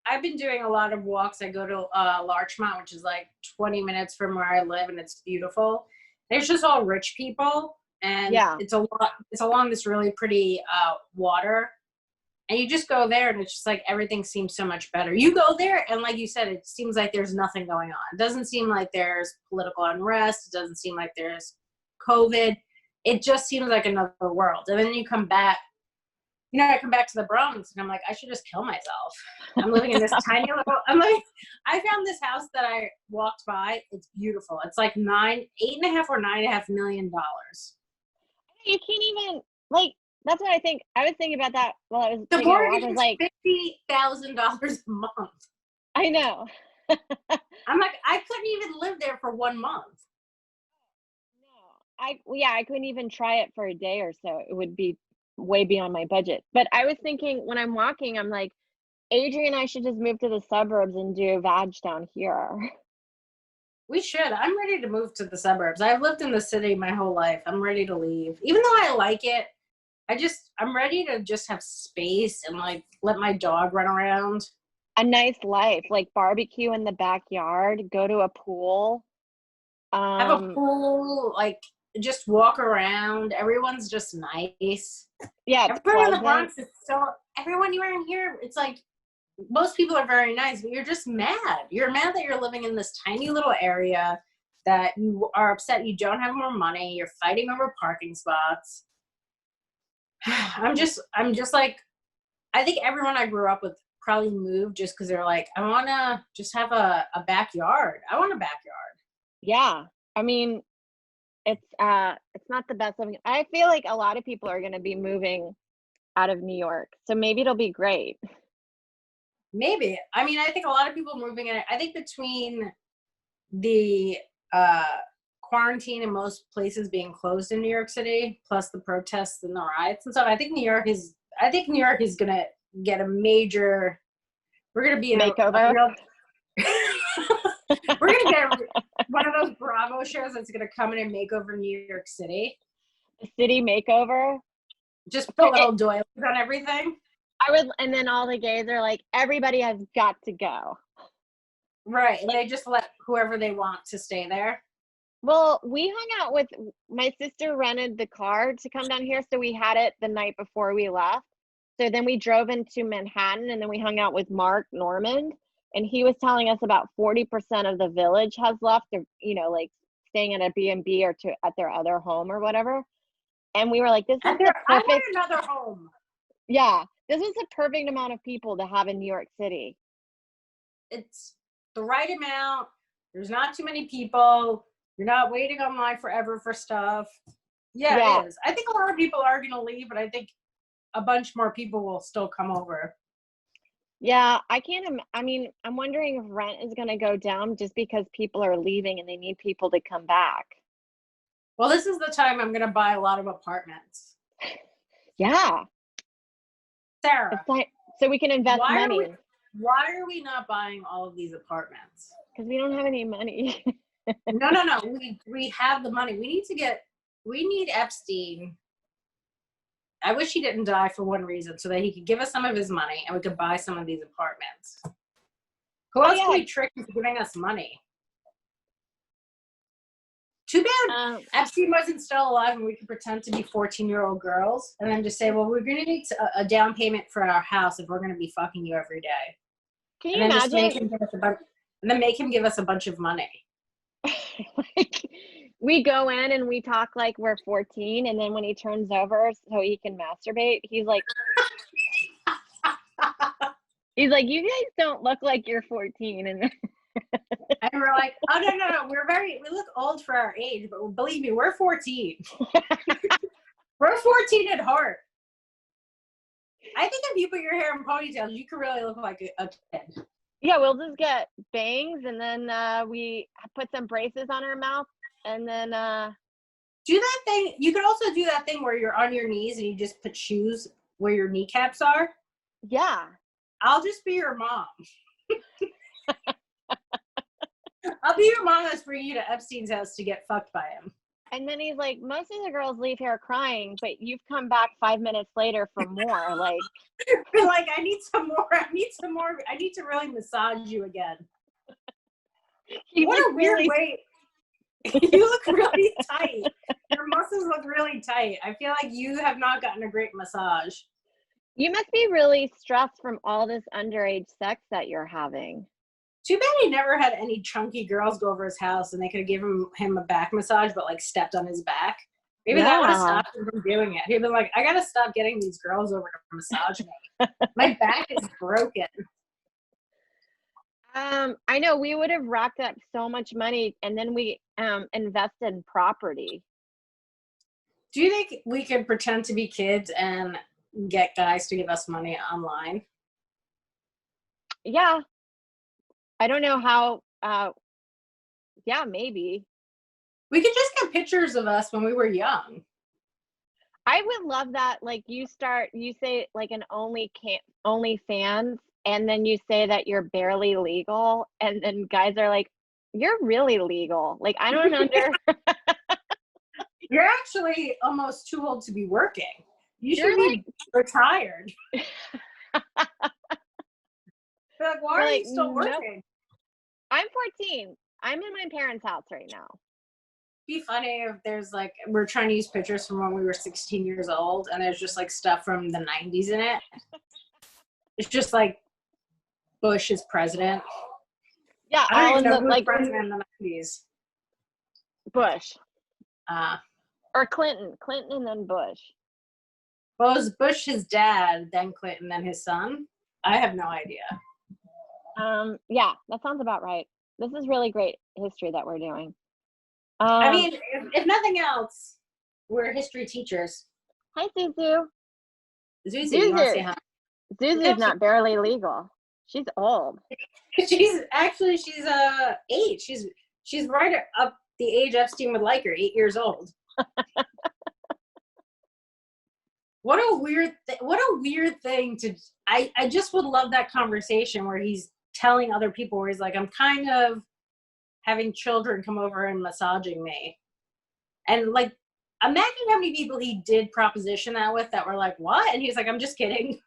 C: I've been doing a lot of walks. I go to Larchmont, which is like 20 minutes from where I live, and it's beautiful. It's just all rich people, and it's along this really pretty water, and you just go there, and it's just like everything seems so much better. You go there, and like you said, it seems like there's nothing going on. It doesn't seem like there's political unrest. It doesn't seem like there's COVID. It just seems like another world. And then you come back. I come back to the Bronx and I'm like, I should just kill myself. I'm living in this tiny little, I found this house that I walked by. It's beautiful. It's like $8.5 or $9.5 million.
B: You can't even, like, That's what I think. I was thinking about that while I was
C: The
B: taking a walk. I
C: mortgage
B: was
C: is
B: like,
C: $50,000 a month.
B: I know.
C: I'm like, I couldn't even live there for 1 month.
B: No, I couldn't even try it for a day or so. It would be way beyond my budget. But I was thinking when I'm walking, I'm like, Adrian and I should just move to the suburbs and do vag down here.
C: We should. I'm ready to move to the suburbs. I've lived in the city my whole life. I'm ready to leave. Even though I like it, I'm ready to just have space and like let my dog run around.
B: A nice life, like barbecue in the backyard, go to a pool.
C: Have a pool, like just walk around. Everyone's just nice.
B: Yeah, it's
C: Everyone in the
B: pleasant.
C: Bronx is everyone you around here, it's like most people are very nice, but you're just mad. You're mad that you're living in this tiny little area, that you are upset you don't have more money. You're fighting over parking spots. I'm just like, I think everyone I grew up with probably moved just because they're like, I want to just have a backyard. I want a backyard.
B: Yeah. I mean, it's not the best living. I feel like a lot of people are going to be moving out of New York. So maybe it'll be great.
C: Maybe. I mean, I think a lot of people moving in. I think between the quarantine and most places being closed in New York City, plus the protests and the riots and stuff, I think New York is gonna get a major. We're gonna be in
B: makeover.
C: We're gonna get one of those Bravo shows that's gonna come in and make over New York City.
B: The city makeover.
C: Just put little doilies on everything.
B: And then all the gays are like, everybody has got to go.
C: Right, and they just let whoever they want to stay there.
B: Well, we hung out with, my sister rented the car to come down here, so we had it the night before we left. So then we drove into Manhattan, and then we hung out with Mark Normand, and he was telling us about 40% of the village has left, or, like staying at a B&B or at their other home or whatever. And we were like, this is the perfect.
C: I want another home.
B: Yeah, this is the perfect amount of people to have in New York City.
C: It's the right amount. There's not too many people. You're not waiting online forever for stuff. Yeah, it is. I think a lot of people are going to leave, but I think a bunch more people will still come over.
B: Yeah, I'm wondering if rent is going to go down just because people are leaving and they need people to come back.
C: Well, this is the time I'm going to buy a lot of apartments.
B: Yeah.
C: Sarah.
B: So we can invest money.
C: Why are we not buying all of these apartments?
B: Because we don't have any money.
C: No. We have the money. We need Epstein. I wish he didn't die for one reason, so that he could give us some of his money and we could buy some of these apartments. Who else can we trick into giving us money? Too bad Epstein wasn't still alive and we could pretend to be 14-year-old girls and then just say, well, we're going to need a down payment for our house if we're going to be fucking you every day.
B: Can you imagine?
C: Make him give us a bunch of money.
B: Like, we go in and we talk like we're 14, and then when he turns over so he can masturbate, he's like, you guys don't look like you're 14. And
C: we're like, oh, no. We look old for our age, but believe me, we're 14. We're 14 at heart. I think if you put your hair in ponytails, you could really look like a kid.
B: Yeah, we'll just get bangs, and then we put some braces on our mouth, and then
C: do that thing. You could also do that thing where you're on your knees and you just put shoes where your kneecaps are.
B: Yeah.
C: I'll just be your mom. I'll be your mom that's bringing you to Epstein's house to get fucked by him.
B: And then he's like, most of the girls leave here crying, but you've come back 5 minutes later for more. Like,
C: I need some more. I need to really massage you again. What a weird way. You look really tight. Your muscles look really tight. I feel like you have not gotten a great massage.
B: You must be really stressed from all this underage sex that you're having.
C: Too bad he never had any chunky girls go over his house and they could have given him a back massage, but like stepped on his back. Maybe that would have stopped him from doing it. He'd been like, I gotta stop getting these girls over to massage me. My back is broken.
B: I know, we would have racked up so much money, and then we invested in property.
C: Do you think we could pretend to be kids and get guys to give us money online?
B: Yeah. I don't know how, yeah, maybe.
C: We could just get pictures of us when we were young.
B: I would love that. Like you say like an OnlyFans, and then you say that you're barely legal, and then guys are like, "You're really legal." Like I don't under.
C: You're actually almost too old to be working. You should
B: You're
C: be retired.
B: like,
C: They're like, why
B: you're
C: are
B: like,
C: you still
B: nope.
C: working?
B: I'm 14. I'm in my parents' house right now.
C: Be funny if there's like we're trying to use pictures from when we were 16 years old and there's just like stuff from the 90s in it. It's just like Bush is president.
B: Yeah,
C: I don't
B: all
C: even
B: in
C: know
B: the
C: who was
B: like
C: president in the 90s.
B: Bush
C: Uh,
B: or Clinton, Clinton and then Bush.
C: well, was Bush his dad, then Clinton, then his son? I have no idea.
B: Yeah, that sounds about right. This is really great history that we're doing.
C: I mean, if nothing else, we're history teachers.
B: Hi, Zuzu.
C: Zuzu, you want to say hi?
B: Zuzu's not barely legal. She's old.
C: She's 8. She's right up the age Epstein would like her, 8 years old. What a weird thing to. I just would love that conversation where he's telling other people where he's like, I'm kind of having children come over and massaging me, and like, imagine how many people he did proposition that with that were like, what? And he's like, I'm just kidding.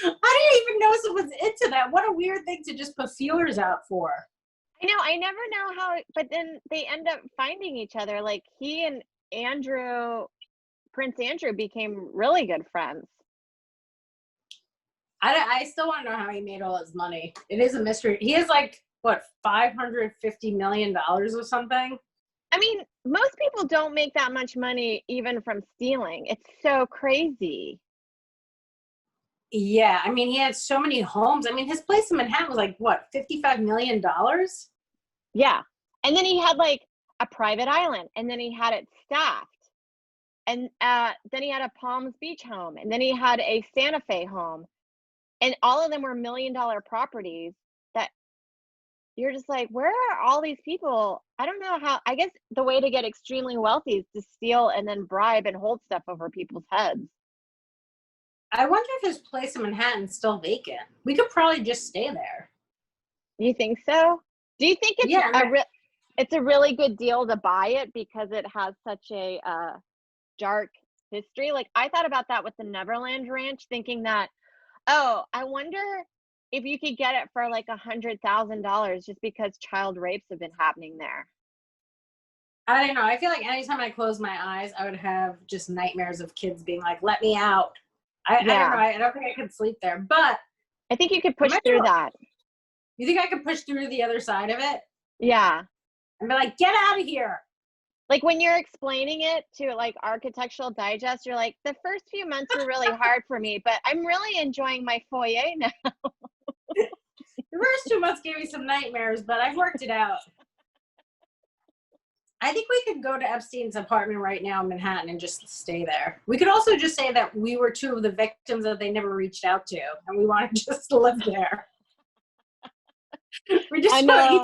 C: I didn't even know someone's into that. What a weird thing to just put feelers out for.
B: I know. I never know how, but then they end up finding each other. Like he and Prince Andrew became really good friends.
C: I still want to know how he made all his money. It is a mystery. He has like, what, $550 million or something?
B: I mean, most people don't make that much money even from stealing. It's so crazy.
C: Yeah, I mean, he had so many homes. I mean, his place in Manhattan was like, what, $55 million?
B: Yeah. And then he had like a private island, and then he had it staffed. And then he had a Palms Beach home, and then he had a Santa Fe home. And all of them were $1 million properties that you're just like, where are all these people? I don't know how. I guess the way to get extremely wealthy is to steal and then bribe and hold stuff over people's heads.
C: I wonder if his place in Manhattan's still vacant. We could probably just stay there.
B: You think so? Do you think it's it's a really good deal to buy it because it has such a dark history? Like I thought about that with the Neverland Ranch, thinking that, oh, I wonder if you could get it for like $100,000 just because child rapes have been happening there.
C: I don't know. I feel like anytime I close my eyes, I would have just nightmares of kids being like, let me out. I don't know. I don't think I could sleep there. But
B: I think you could push through that.
C: You think I could push through to the other side of it?
B: Yeah.
C: And be like, get out of here.
B: Like when you're explaining it to like Architectural Digest, you're like, the first few months were really hard for me, but I'm really enjoying my foyer now.
C: The first 2 months gave me some nightmares, but I've worked it out. I think we could go to Epstein's apartment right now in Manhattan and just stay there. We could also just say that we were 2 of the victims that they never reached out to, and we want to just live there. We just
B: I know.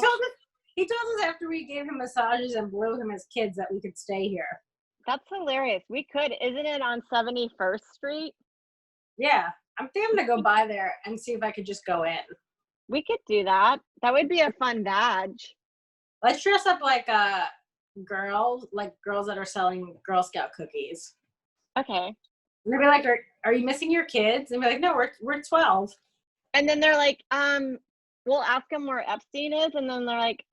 C: He told us after we gave him massages and blew him as kids that we could stay here.
B: That's hilarious. We could. Isn't it on 71st Street?
C: Yeah. I'm gonna go by there and see if I could just go in.
B: We could do that. That would be a fun badge.
C: Let's dress up like girls that are selling Girl Scout cookies.
B: Okay.
C: And they'll be like, are you missing your kids? And be like, no, we're 12.
B: And then they're like, we'll ask them where Epstein is, and then they're like,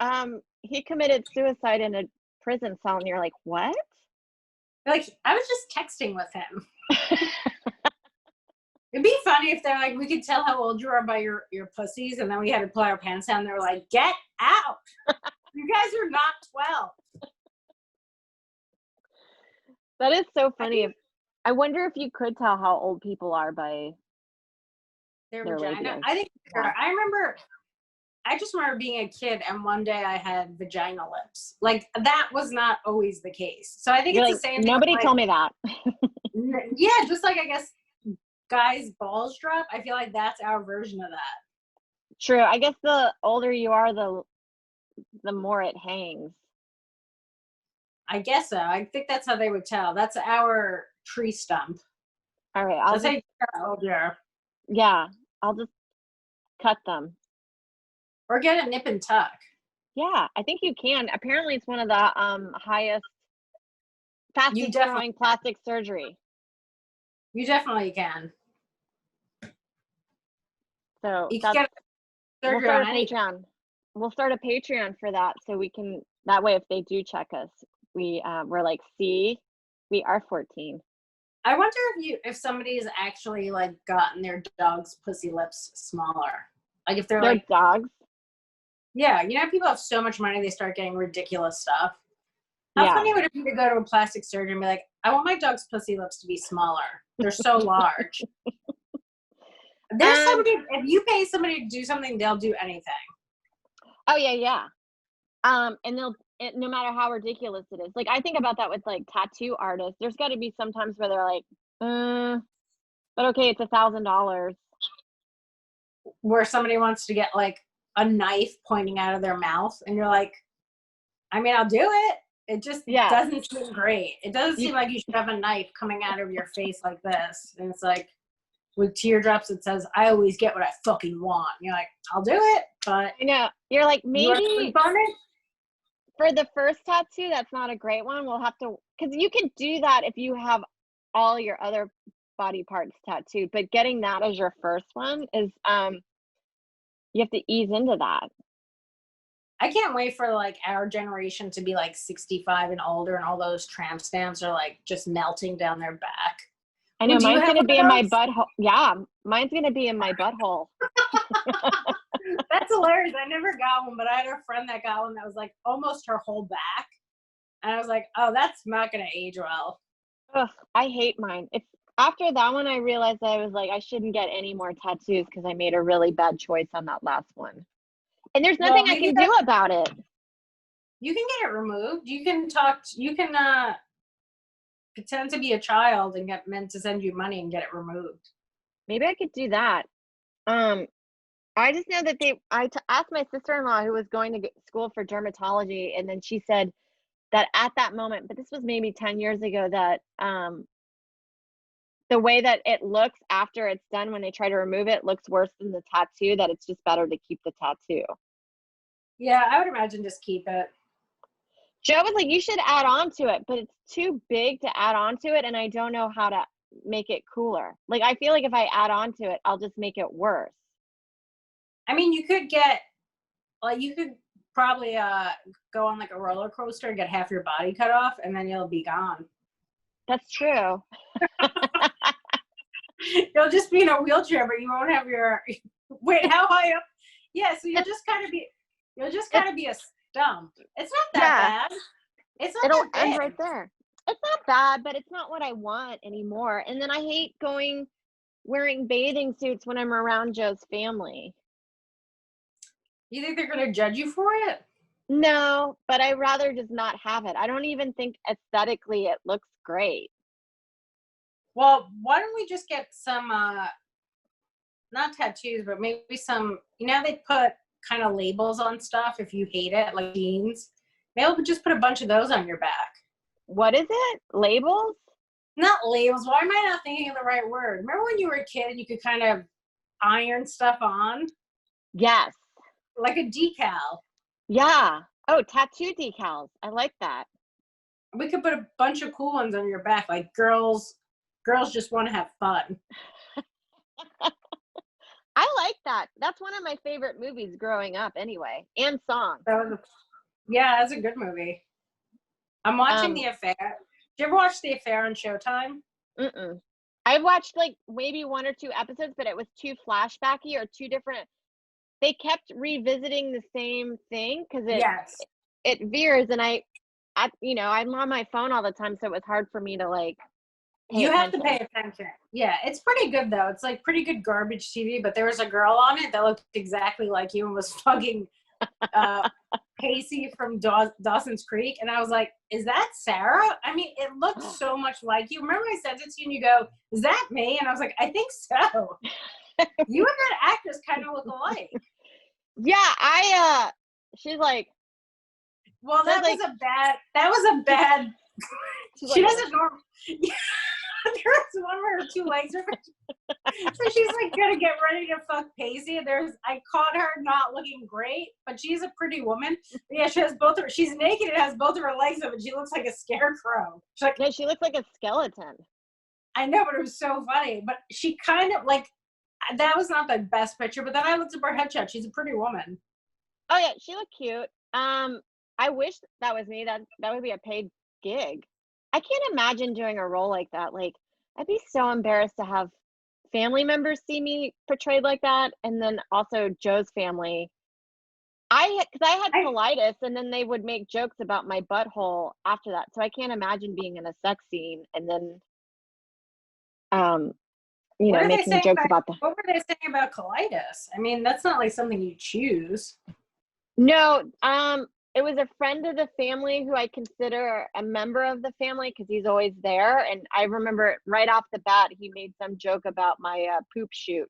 B: he committed suicide in a prison cell, and you're like, what?
C: Like, I was just texting with him. It'd be funny if they're like, we could tell how old you are by your pussies, and then we had to pull our pants down, and they were like, get out. You guys are not 12.
B: That is so funny. I wonder if you could tell how old people are by
C: their
B: vagina.
C: I think I remember I just remember being a kid and one day I had vagina lips. Like that was not always the case. So I think
B: You're
C: it's
B: like,
C: the same thing.
B: nobody
C: Like,
B: told me that.
C: yeah, just like I guess guys' balls drop. I feel like that's our version of that.
B: True. I guess the older you are, the more it hangs.
C: I guess so. I think that's how they would tell. That's our tree stump.
B: All right, I'll
C: That's how
B: just,
C: you tell how old you are.
B: yeah, I'll just cut them.
C: Or get a nip and tuck.
B: Yeah, I think you can. Apparently, it's one of the
C: You
B: fastest
C: definitely
B: growing plastic surgery.
C: You definitely can.
B: So
C: You can get
B: we'll
C: surgery
B: start
C: on
B: a
C: anything.
B: Patreon. We'll start a Patreon for that, so we can. That way, if they do check us, we're like, see, we are 14.
C: I wonder if somebody's actually like gotten their dog's pussy lips smaller. Like if they're
B: They're
C: like,
B: dogs.
C: yeah, you know, people have so much money they start getting ridiculous stuff. How
B: Yeah.
C: funny would it be to go to a plastic surgeon and be like, I want my dog's pussy lips to be smaller. They're so large. There's somebody, if you pay somebody to do something, they'll do anything.
B: Oh yeah. And no matter how ridiculous it is. Like I think about that with like tattoo artists. There's got to be some times where they're like, but okay, it's $1,000.
C: Where somebody wants to get like a knife pointing out of their mouth, and you're like, I mean, I'll do it. It just doesn't seem great. It doesn't seem like you should have a knife coming out of your face like this. And it's like with teardrops, it says, I always get what I fucking want. And you're like, I'll do it. But
B: I know. You're like, maybe for the first tattoo, that's not a great one. We'll have to, because you can do that if you have all your other body parts tattooed. But getting that as your first one is, you have to ease into that.
C: I can't wait for like our generation to be like 65 and older, and all those tramp stamps are like just melting down their back.
B: I know, mine's gonna be in my butthole. Yeah, mine's gonna be in my butthole.
C: That's hilarious. I never got one, but I had a friend that got one that was like almost her whole back, and I was like, oh, that's not gonna age well.
B: Ugh, I hate mine. It's after that one I realized I was like, I shouldn't get any more tattoos because I made a really bad choice on that last one. And there's nothing I can do about it.
C: You can get it removed. You can pretend to be a child and get men to send you money and get it removed.
B: Maybe I could do that. I just know that I asked my sister-in-law who was going to school for dermatology, and then she said that at that moment, but this was maybe 10 years ago, that the way that it looks after it's done when they try to remove it looks worse than the tattoo, that it's just better to keep the tattoo.
C: Yeah, I would imagine just keep it.
B: Joe was like, you should add on to it, but it's too big to add on to it, and I don't know how to make it cooler. Like, I feel like if I add on to it, I'll just make it worse.
C: I mean, you could probably go on like a roller coaster and get half your body cut off, and then you'll be gone.
B: That's true.
C: You'll just be in a wheelchair, but you won't have your wait. How high up? Yeah, so you'll just kind of be a stump. It's not that bad. It's not
B: It'll
C: that bad.
B: end right there. It's not bad, but it's not what I want anymore. And then I hate wearing bathing suits when I'm around Joe's family.
C: You think they're gonna judge you for it?
B: No, but I'd rather just not have it. I don't even think aesthetically it looks great.
C: Well, why don't we just get some, not tattoos, but maybe some, they put kind of labels on stuff if you hate it, like jeans. Maybe we'll just put a bunch of those on your back.
B: What is it? Labels?
C: Not labels. Why am I not thinking of the right word? Remember when you were a kid and you could kind of iron stuff on?
B: Yes.
C: Like a decal.
B: Yeah. Oh, tattoo decals. I like that.
C: We could put a bunch of cool ones on your back, like girls just want to have fun.
B: I like that. That's one of my favorite movies growing up anyway, and songs.
C: Yeah, that's a good movie. I'm watching The Affair. Did you ever watch The Affair on Showtime?
B: Mm-mm. I've watched like maybe 1 or 2 episodes, but it was too flashbacky or too different. They kept revisiting the same thing because it veers, and I'm on my phone all the time, so it was hard for me to like
C: You have to pay attention. Yeah, it's pretty good though. It's like pretty good garbage TV. But there was a girl on it that looked exactly like you and was fucking Pacey from Dawson's Creek, and I was like, "Is that Sarah?" I mean, it looked so much like you. Remember, I sent it to you, and you go, "Is that me?" And I was like, "I think so." You and that actress kind of look alike.
B: Yeah, she's like.
C: Well, that was a bad. She doesn't normally. There's one where her two legs are. So she's like gonna get ready to fuck Pacey. I caught her not looking great, but she's a pretty woman. Yeah, she has she's naked and has both of her legs up, and she looks like a scarecrow.
B: No, she looks like a skeleton.
C: I know, but it was so funny. But she kind of like, that was not the best picture. But then I looked up her headshot. She's a pretty woman.
B: Oh yeah, she looked cute. I wish that was me. That would be a paid gig. I can't imagine doing a role like that. Like, I'd be so embarrassed to have family members see me portrayed like that, and then also Joe's family. Because I had colitis, and then they would make jokes about my butthole after that. So I can't imagine being in a sex scene and then, making jokes about that.
C: What were they saying about colitis? I mean, that's not like something you choose.
B: No, it was a friend of the family who I consider a member of the family because he's always there. And I remember right off the bat, he made some joke about my poop shoot.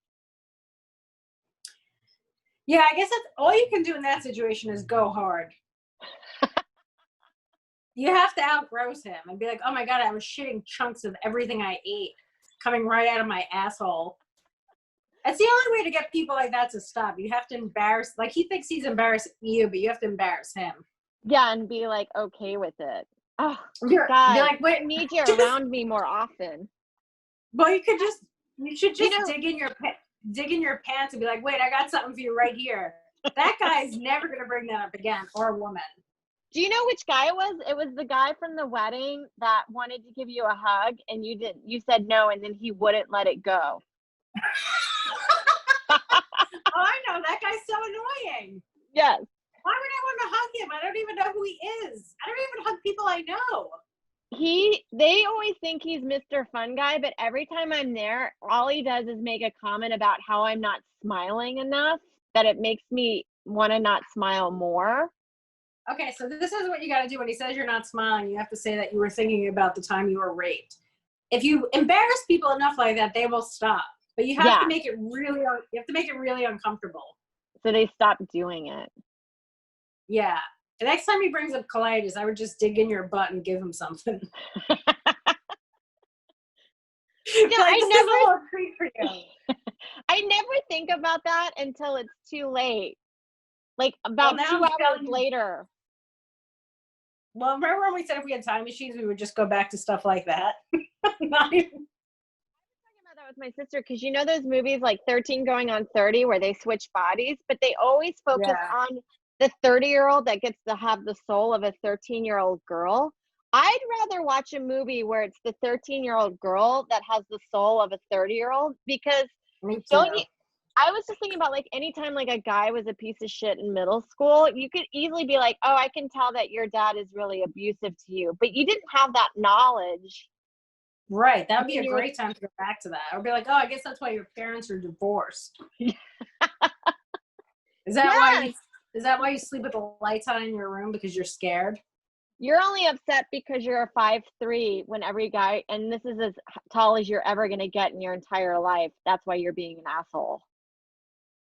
C: Yeah, I guess that's all you can do in that situation is go hard. You have to outgross him and be like, oh my God, I was shitting chunks of everything I ate coming right out of my asshole. That's the only way to get people like that to stop. You have to embarrass, like he thinks he's embarrassing you, but you have to embarrass him.
B: Yeah, and be like okay with it. Oh
C: God, you're like, wait,
B: I need you around me more often.
C: Well, you should just dig in your pants and be like, wait, I got something for you right here. That guy's never gonna bring that up again, or a woman.
B: Do you know which guy it was? It was the guy from the wedding that wanted to give you a hug, and you didn't. You said no, and then he wouldn't let it go.
C: Oh, I know. That guy's so annoying.
B: Yes.
C: Why would I want to hug him? I don't even know who he is. I don't even hug people I know.
B: They always think he's Mr. Fun Guy, but every time I'm there, all he does is make a comment about how I'm not smiling enough, that it makes me want to not smile more.
C: Okay, so this is what you got to do when he says you're not smiling. You have to say that you were thinking about the time you were raped. If you embarrass people enough like that, they will stop. But you have to make it really uncomfortable. So they stop doing it. Yeah. The next time he brings up colitis, I would just dig in your butt and give him something. I
B: never think about that until it's too late. Like about 2 hours later. Well, remember when we said if we had time machines, we would just go back to stuff like that? Not even. I was talking about that with my sister because you know those movies like 13 Going on 30 where they switch bodies, but they always focus on the 30-year-old that gets to have the soul of a 13-year-old girl. I'd rather watch a movie where it's the 13-year-old girl that has the soul of a 30-year-old because I was just thinking about like anytime like a guy was a piece of shit in middle school, you could easily be like, oh, I can tell that your dad is really abusive to you, but you didn't have that knowledge. Right. That would be a great time to go back to that. Or be like, oh, I guess that's why your parents are divorced. Is that why you sleep with the lights on in your room because you're scared? You're only upset because you're a 5'3" when every guy, and this is as tall as you're ever going to get in your entire life. That's why you're being an asshole.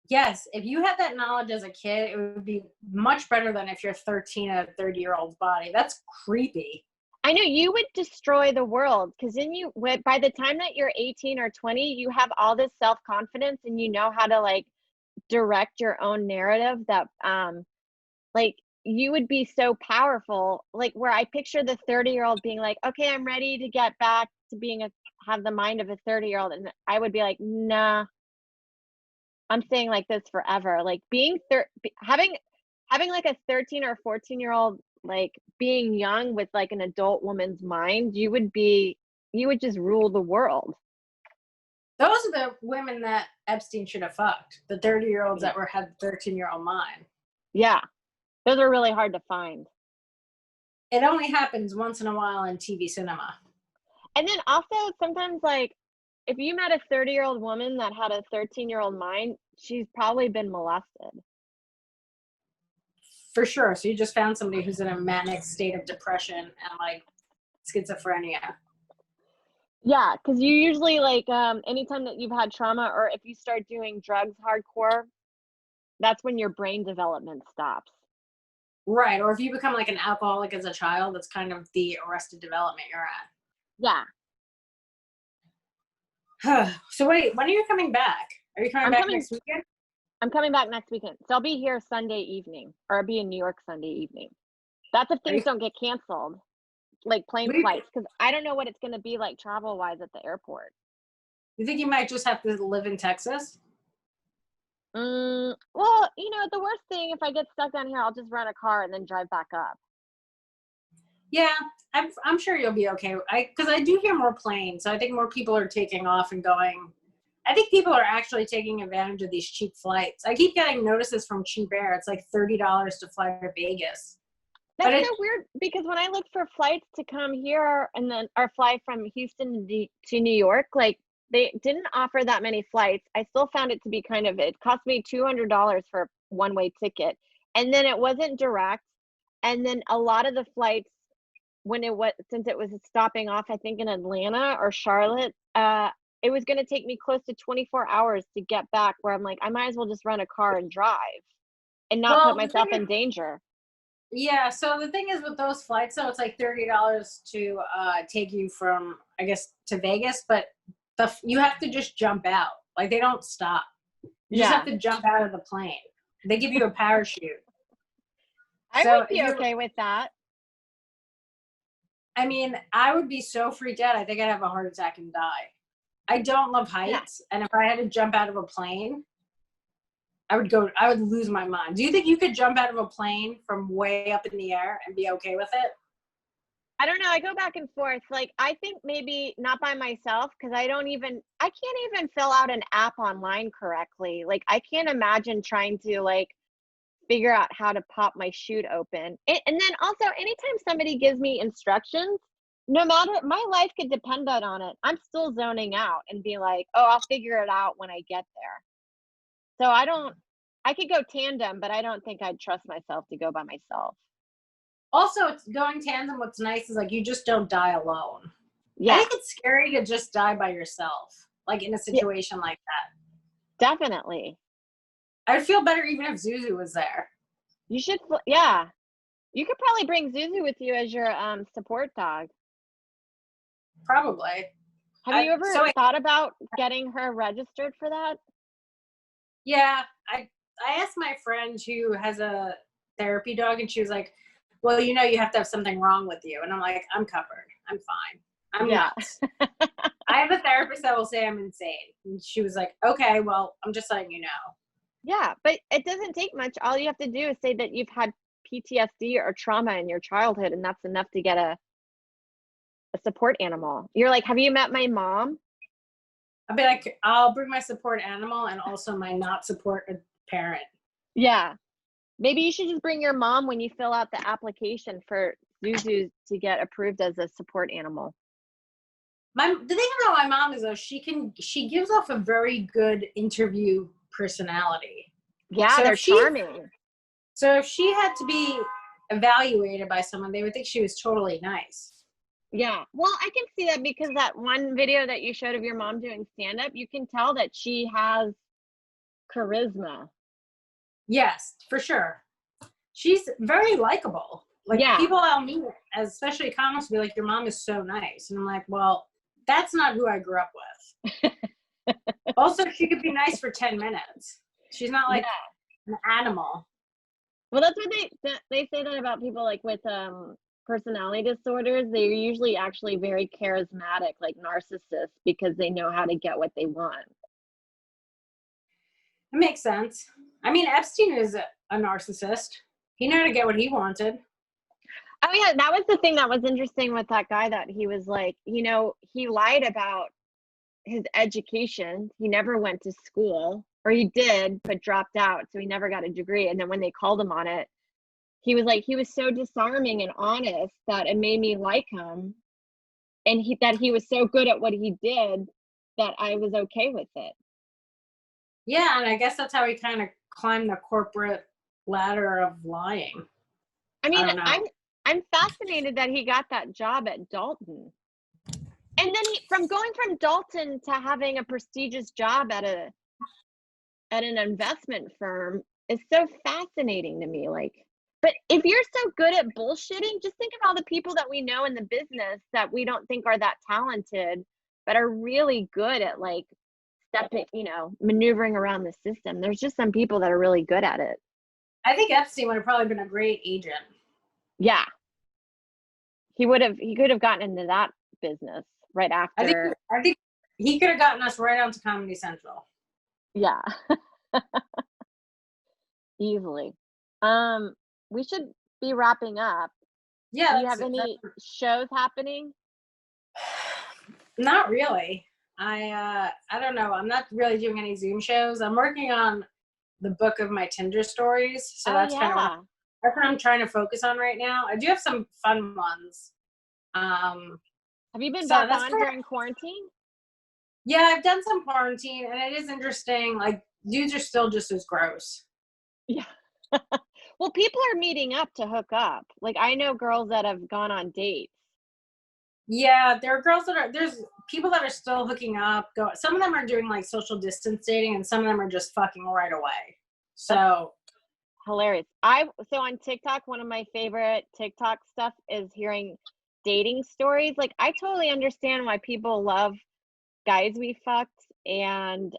B: Yes, if you had that knowledge as a kid, it would be much better than if you're 13 in a 30-year-old's body. That's creepy. I know you would destroy the world because then by the time that you're 18 or 20, you have all this self-confidence and you know how to like direct your own narrative that like you would be so powerful. Like where I picture the 30-year-old being like, okay, I'm ready to get back to have the mind of a 30-year-old. And I would be like, nah. I'm staying like this forever. Like having like a 13 or 14-year-old, like being young with like an adult woman's mind, you would just rule the world. Those are the women that Epstein should have fucked. The 30-year-olds that had the 13-year-old mind. Yeah. Those are really hard to find. It only happens once in a while in TV cinema. And then also sometimes like if you met a 30-year-old woman that had a 13-year-old mind, she's probably been molested.
C: For sure. So you just found somebody who's in a manic state of depression and like schizophrenia.
B: Yeah, because you usually like anytime that you've had trauma or if you start doing drugs hardcore, that's when your brain development stops.
C: Right. Or if you become like an alcoholic as a child, that's kind of the arrested development you're
B: Yeah.
C: at. So wait, when are you coming back? Are you coming back next weekend?
B: I'm coming back next weekend. So I'll be here Sunday evening, or I'll be in New York Sunday evening. That's if things don't get canceled, like plane flights, because I don't know what it's going to be like travel-wise at the airport.
C: You think you might just have to live in Texas?
B: Well, the worst thing, if I get stuck down here, I'll just rent a car and then drive back up.
C: Yeah, I'm sure you'll be okay. Because I do hear more planes, so I think more people are taking off and going. I think people are actually taking advantage of these cheap flights. I keep getting notices from Cheap Air. It's like $30 to fly to Vegas.
B: That's so weird because when I looked for flights to come here and then or fly from Houston to New York, like they didn't offer that many flights. I still found it to be it cost me $200 for a one-way ticket. And then it wasn't direct. And then a lot of the flights since it was stopping off, I think in Atlanta or Charlotte, it was going to take me close to 24 hours to get back where I'm like, I might as well just rent a car and drive and not put myself in danger.
C: Yeah, so the thing is with those flights, though, it's like $30 to take you from, I guess, to Vegas, but you have to just jump out. Like, they don't stop. You just have to jump out of the plane. They give you a parachute.
B: I would be okay with that.
C: I mean, I would be so freaked out. I think I'd have a heart attack and die. I don't love heights, and if I had to jump out of a plane, I would lose my mind. Do you think you could jump out of a plane from way up in the air and be okay with it?
B: I don't know. I go back and forth. Like, I think maybe not by myself because I can't even fill out an app online correctly. Like, I can't imagine trying to like figure out how to pop my chute open. And then also, anytime somebody gives me instructions, no matter my life could depend on it, I'm still zoning out and be like, oh, I'll figure it out when I get there. So I could go tandem, but I don't think I'd trust myself to go by myself.
C: Also, it's going tandem. What's nice is like you just don't die alone.
B: Yeah.
C: I think it's scary to just die by yourself, like in a situation like that.
B: Definitely.
C: I'd feel better even if Zuzu was there.
B: You should, yeah. You could probably bring Zuzu with you as your support dog.
C: Probably.
B: Have you ever thought about getting her registered for that?
C: Yeah, I asked my friend who has a therapy dog, and she was like, well, you have to have something wrong with you. And I'm like, I'm covered. I'm fine. I'm nuts. I have a therapist that will say I'm insane. And she was like, okay, well, I'm just letting you know.
B: Yeah, but it doesn't take much. All you have to do is say that you've had PTSD or trauma in your childhood, and that's enough to get a support animal. You're like, have you met my mom?
C: I'll be like, I'll bring my support animal and also my not support parent. Yeah.
B: Maybe you should just bring your mom when you fill out the application for Zuzu to get approved as a support animal.
C: The thing about my mom is though, she gives off a very good interview personality.
B: Yeah, so they're charming.
C: So if she had to be evaluated by someone, they would think she was totally nice.
B: Yeah. Well, I can see that because that one video that you showed of your mom doing stand-up, you can tell that she has charisma.
C: Yes, for sure. She's very likable. Like people I'll meet, especially comics, be like, your mom is so nice. And I'm like, well, that's not who I grew up with. Also, she could be nice for 10 minutes. She's not like an animal.
B: Well, that's what they say that about people like with personality disorders. They're usually actually very charismatic, like narcissists, because they know how to get what they want.
C: It makes sense. I mean, Epstein is a narcissist. He knew how to get what he wanted.
B: Oh yeah, that was the thing that was interesting with that guy, that he was like, he lied about his education. He never went to school, or he did, but dropped out. So he never got a degree. And then when they called him on it, he was so disarming and honest that it made me like him. and he was so good at what he did that I was okay with it.
C: Yeah, and I guess that's how he kind of climbed the corporate ladder of lying.
B: I mean,
C: don't know.
B: I'm fascinated that he got that job at Dalton. And then from going from Dalton to having a prestigious job at an investment firm is so fascinating to me. Like, but if you're so good at bullshitting, just think of all the people that we know in the business that we don't think are that talented, but are really good at like stepping, maneuvering around the system. There's just some people that are really good at it.
C: I think Epstein would have probably been a great agent.
B: Yeah. He could have gotten into that business right after.
C: I think he could have gotten us right onto Comedy Central.
B: Yeah. Easily. We should be wrapping up.
C: Yeah.
B: Do you have any shows happening?
C: Not really. I don't know. I'm not really doing any Zoom shows. I'm working on the book of my Tinder stories. So that's kind of what I'm trying to focus on right now. I do have some fun ones.
B: Have you been back on during quarantine?
C: Yeah, I've done some quarantine, and it is interesting. Like, dudes are still just as gross.
B: Yeah. Well, people are meeting up to hook up. Like, I know girls that have gone on dates.
C: Yeah, there are girls there's people that are still hooking up. Some of them are doing like social distance dating, and some of them are just fucking right away. So
B: hilarious. So on TikTok, one of my favorite TikTok stuff is hearing dating stories. Like, I totally understand why people love Guys We Fucked and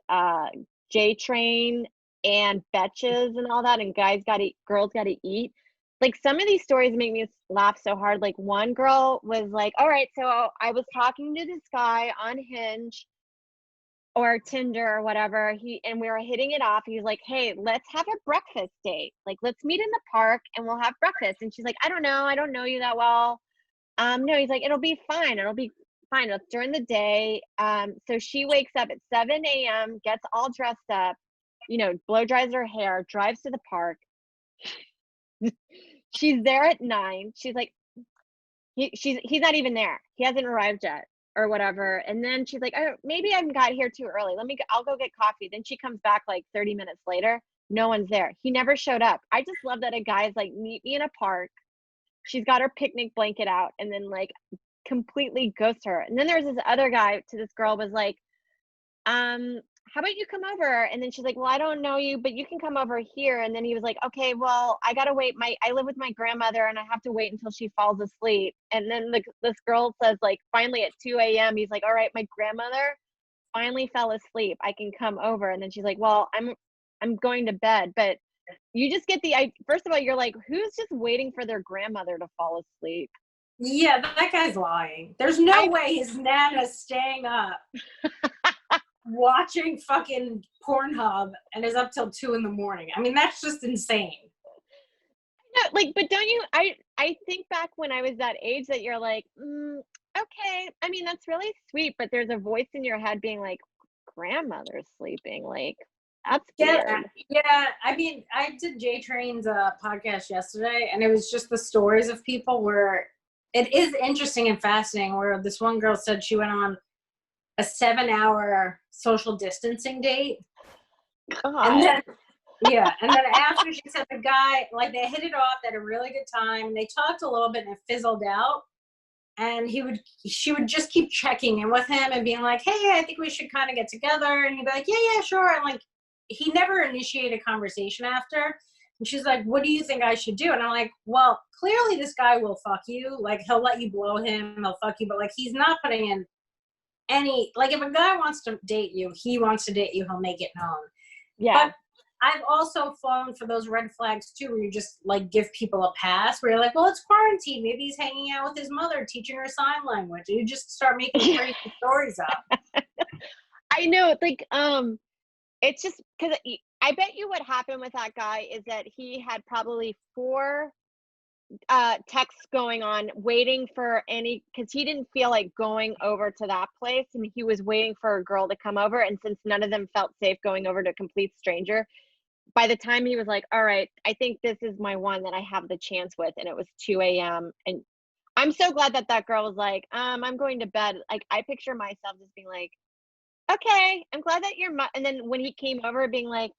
B: J Train and Betches and all that, and Girls Gotta Eat. Like, some of these stories make me laugh so hard. Like, one girl was like, all right, so I was talking to this guy on Hinge or Tinder or whatever. And we were hitting it off. He's like, hey, let's have a breakfast date. Like, let's meet in the park and we'll have breakfast. And she's like, I don't know you that well. No, he's like, it'll be fine. It's during the day. So she wakes up at 7 a.m., gets all dressed up, blow dries her hair, drives to the park. She's there at 9. She's like, he's not even there. He hasn't arrived yet or whatever. And then she's like, oh, maybe I got here too early. I'll go get coffee. Then she comes back like 30 minutes later. No one's there. He never showed up. I just love that a guy's like, meet me in a park. She's got her picnic blanket out and then like completely ghosts her. And then there's this other guy to this girl was like, how about you come over? And then she's like, well, I don't know you, but you can come over here. And then he was like, okay, well, I gotta wait. I live with my grandmother and I have to wait until she falls asleep. And then this girl says, like, finally at 2 a.m., he's like, all right, my grandmother finally fell asleep. I can come over. And then she's like, well, I'm going to bed. But you just get first of all, you're like, who's just waiting for their grandmother to fall asleep?
C: Yeah, that guy's lying. There's no way his Nana's staying up watching fucking Pornhub and is up till 2 a.m. I mean, that's just insane.
B: No, like, but don't you? I think back when I was that age that you're like, okay. I mean, that's really sweet, but there's a voice in your head being like, grandmother's sleeping. Like, that's weird.
C: Yeah. I mean, I did J Train's podcast yesterday, and it was just the stories of people where it is interesting and fascinating. Where this one girl said she went on a 7-hour social distancing date.
B: God.
C: And then after, she said the guy, like, they hit it off, they had a really good time, and they talked a little bit and it fizzled out. And she would just keep checking in with him and being like, hey, I think we should kind of get together. And he'd be like, yeah, sure. And like, he never initiated a conversation after. And she's like, what do you think I should do? And I'm like, well, clearly this guy will fuck you. Like, he'll let you blow him, he'll fuck you, but like, he's not putting in any, like, if a guy wants to date you, he wants to date you, he'll make it known.
B: Yeah.
C: But I've also fallen for those red flags too, where you just like give people a pass, where you're like, well, it's quarantine. Maybe he's hanging out with his mother, teaching her sign language. And you just start making crazy stories up.
B: I know. Like, it's just because I bet you what happened with that guy is that he had probably 4 texts going on waiting for because he didn't feel like going over to that place, and he was waiting for a girl to come over, and since none of them felt safe going over to a complete stranger, by the time he was like, all right, I think this is my one that I have the chance with, and it was 2 a.m. and I'm so glad that that girl was like, I'm going to bed. Like, I picture myself just being like, okay, I'm glad that your and then when he came over being like,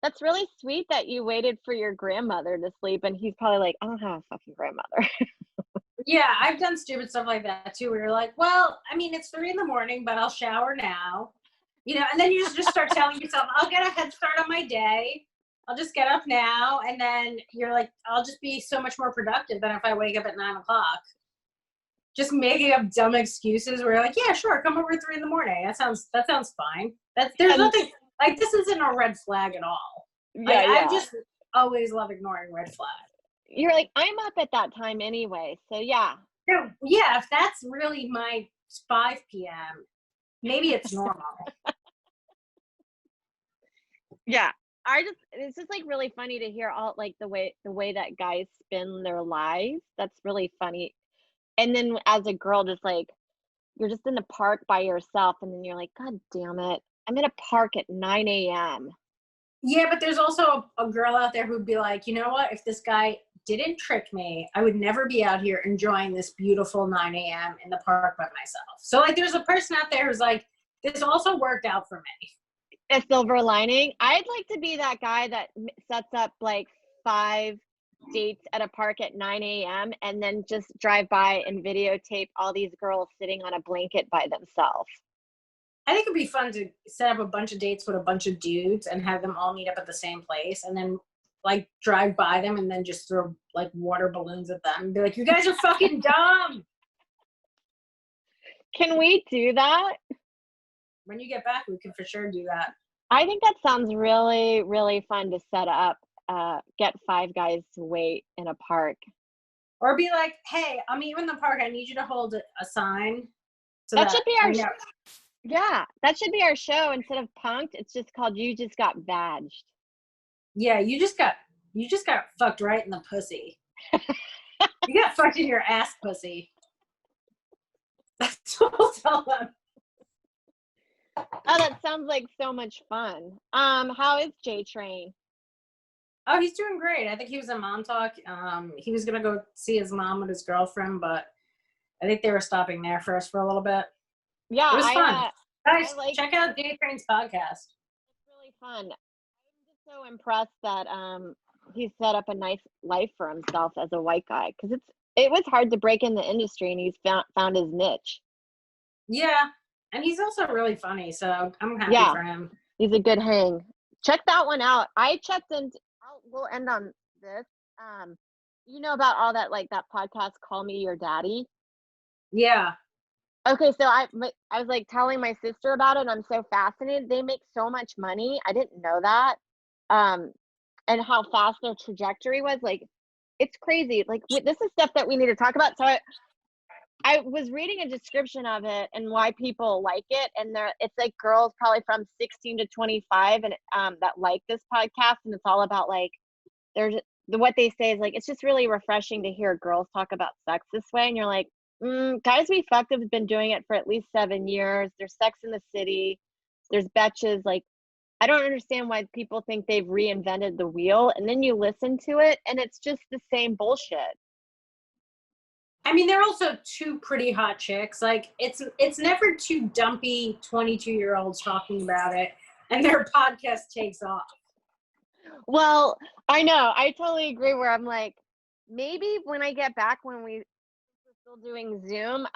B: that's really sweet that you waited for your grandmother to sleep. And he's probably like, I don't have a fucking grandmother.
C: Yeah, I've done stupid stuff like that too, where you're like, well, I mean, it's 3 a.m, but I'll shower now. You know, and then you just start telling yourself, I'll get a head start on my day. I'll just get up now. And then you're like, I'll just be so much more productive than if I wake up at 9 o'clock. Just making up dumb excuses where you're like, yeah, sure, come over at 3 a.m. That sounds fine. There's nothing like this isn't a red flag at all.
B: Yeah,
C: like,
B: yeah.
C: I just always love ignoring red flags.
B: You're like, I'm up at that time anyway. So yeah.
C: Yeah, if that's really my 5 p.m., maybe it's normal.
B: Yeah. It's just like really funny to hear all like the way that guys spin their lives. That's really funny. And then as a girl, just like you're just in the park by yourself, and then you're like, God damn it. I'm in a park at 9 a.m.
C: Yeah, but there's also a girl out there who'd be like, you know what? If this guy didn't trick me, I would never be out here enjoying this beautiful 9 a.m. in the park by myself. So, like, there's a person out there who's like, this also worked out for me.
B: A silver lining. I'd like to be that guy that sets up like 5 dates at a park at 9 a.m. and then just drive by and videotape all these girls sitting on a blanket by themselves.
C: I think it'd be fun to set up a bunch of dates with a bunch of dudes and have them all meet up at the same place and then like drive by them and then just throw like water balloons at them and be like, you guys are fucking dumb.
B: Can we do that?
C: When you get back, we can for sure do that.
B: I think that sounds really, really fun to set up. Get 5 guys to wait in a park.
C: Or be like, hey, I'm even in the park. I need you to hold a sign. So
B: that should be our yeah, that should be our show. Instead of punked, it's just called You Just Got Badged.
C: Yeah, you just got fucked right in the pussy. You got fucked in your ass pussy. That's what we'll tell them.
B: Oh, that sounds like so much fun. How is J Train?
C: Oh, he's doing great. I think he was in Montauk. He was gonna go see his mom with his girlfriend, but I think they were stopping there first for a little bit.
B: Yeah,
C: it was fun. Guys, check out J Train's podcast.
B: It's really fun. I'm just so impressed that he set up a nice life for himself as a white guy, because it was hard to break in the industry, and he's found his niche.
C: Yeah, and he's also really funny, so I'm happy for him.
B: He's a good hang. Check that one out. I checked in. We'll end on this. You know about all that, like that podcast, Call Me Your Daddy?
C: Yeah.
B: Okay, so I was like telling my sister about it, and I'm so fascinated. They make so much money. I didn't know that. And how fast their trajectory was. Like, it's crazy. Like, this is stuff that we need to talk about. So I was reading a description of it and why people like it, and it's like girls probably from 16 to 25 and that like this podcast, and it's all about like what they say is like it's just really refreshing to hear girls talk about sex this way, and you're like, Guys We Fucked have been doing it for at least 7 years. There's Sex in the City. There's Betches. Like, I don't understand why people think they've reinvented the wheel, and then you listen to it and it's just the same bullshit.
C: I mean, they're also 2 pretty hot chicks. Like, it's never 2 dumpy 22-year-olds talking about it, and their podcast takes off.
B: Well, I know. I totally agree, where I'm like, maybe when I get back, when we're still doing Zoom,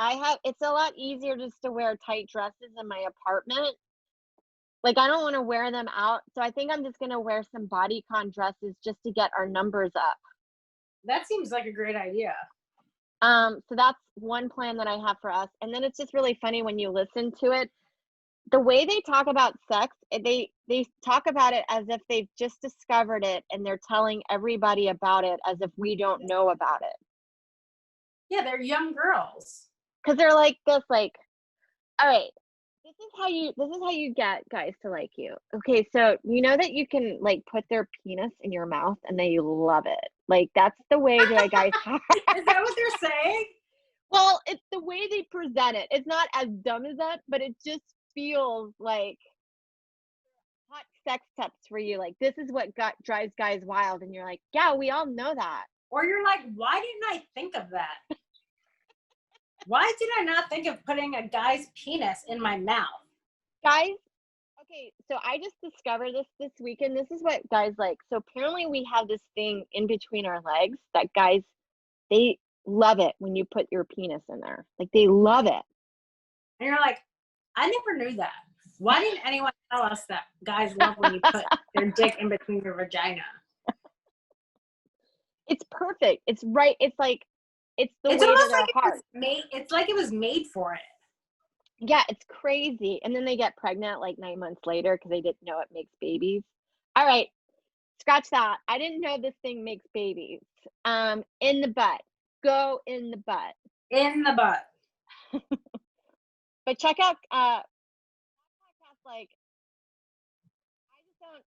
B: it's a lot easier just to wear tight dresses in my apartment. Like, I don't want to wear them out. So I think I'm just going to wear some bodycon dresses just to get our numbers up.
C: That seems like a great idea.
B: So that's one plan that I have for us. And then it's just really funny when you listen to it. The way they talk about sex, they talk about it as if they've just discovered it, and they're telling everybody about it as if we don't know about it.
C: Yeah, they're young girls.
B: Because they're like this, like, all right, this is how you get guys to like you. Okay, so you know that you can like put their penis in your mouth and they love it. Like, that's the way that guys
C: Is that what they're saying?
B: Well, it's the way they present it. It's not as dumb as that, but it just feels like hot sex tips for you. Like, this is what drives guys wild, and you're like, yeah, we all know that.
C: Or you're like, why didn't I think of that? Why did I not think of putting a guy's penis in my mouth?
B: Guys, okay, so I just discovered this weekend. This is what guys like. So apparently we have this thing in between our legs that guys, they love it when you put your penis in there. Like they love it.
C: And you're like, I never knew that. Why didn't anyone tell us that guys love when you put their dick in between your vagina?
B: It's perfect. It's right. It's like, it's the
C: It's
B: way to
C: almost
B: their
C: like
B: heart.
C: it's like it was made for it.
B: Yeah, it's crazy. And then they get pregnant like 9 months later because they didn't know it makes babies. All right, scratch that. I didn't know this thing makes babies. In the butt. Go in the butt.
C: In the butt.
B: But check out podcast, like I just don't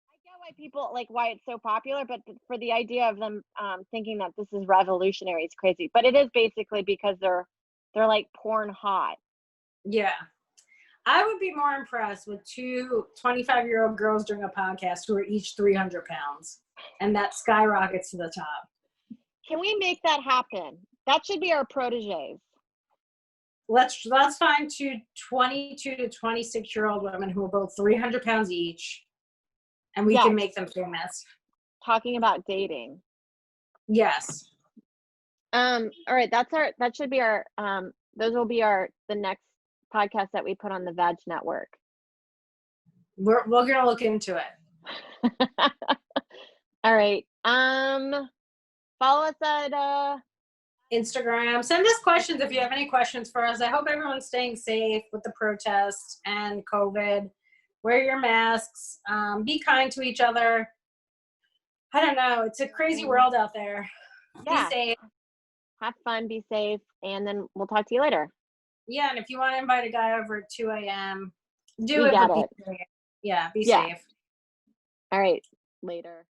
B: I get why people like why it's so popular, but for the idea of them thinking that this is revolutionary is crazy. But it is basically because they're like porn hot.
C: Yeah. I would be more impressed with two 25-year-old girls doing a podcast who are each 300 pounds. And that skyrockets to the top.
B: Can we make that happen? That should be our proteges.
C: Let's find two 22 to 26-year-old women who are both 300 pounds each. And we can make them famous.
B: Talking about dating.
C: Yes.
B: All right, that should be our those will be the next podcast that we put on the Vag Network.
C: We're gonna look into it.
B: All right. Follow us at
C: Instagram. Send us questions if you have any questions for us. I hope everyone's staying safe with the protests and COVID. Wear your masks. Be kind to each other. I don't know. It's a crazy world out there.
B: Yeah.
C: Be safe.
B: Have fun, be safe, and then we'll talk to you later.
C: Yeah, and if you want to invite a guy over at 2 a.m., do
B: We
C: it.
B: got
C: But
B: it.
C: be safe. Yeah, be safe.
B: All right. Later.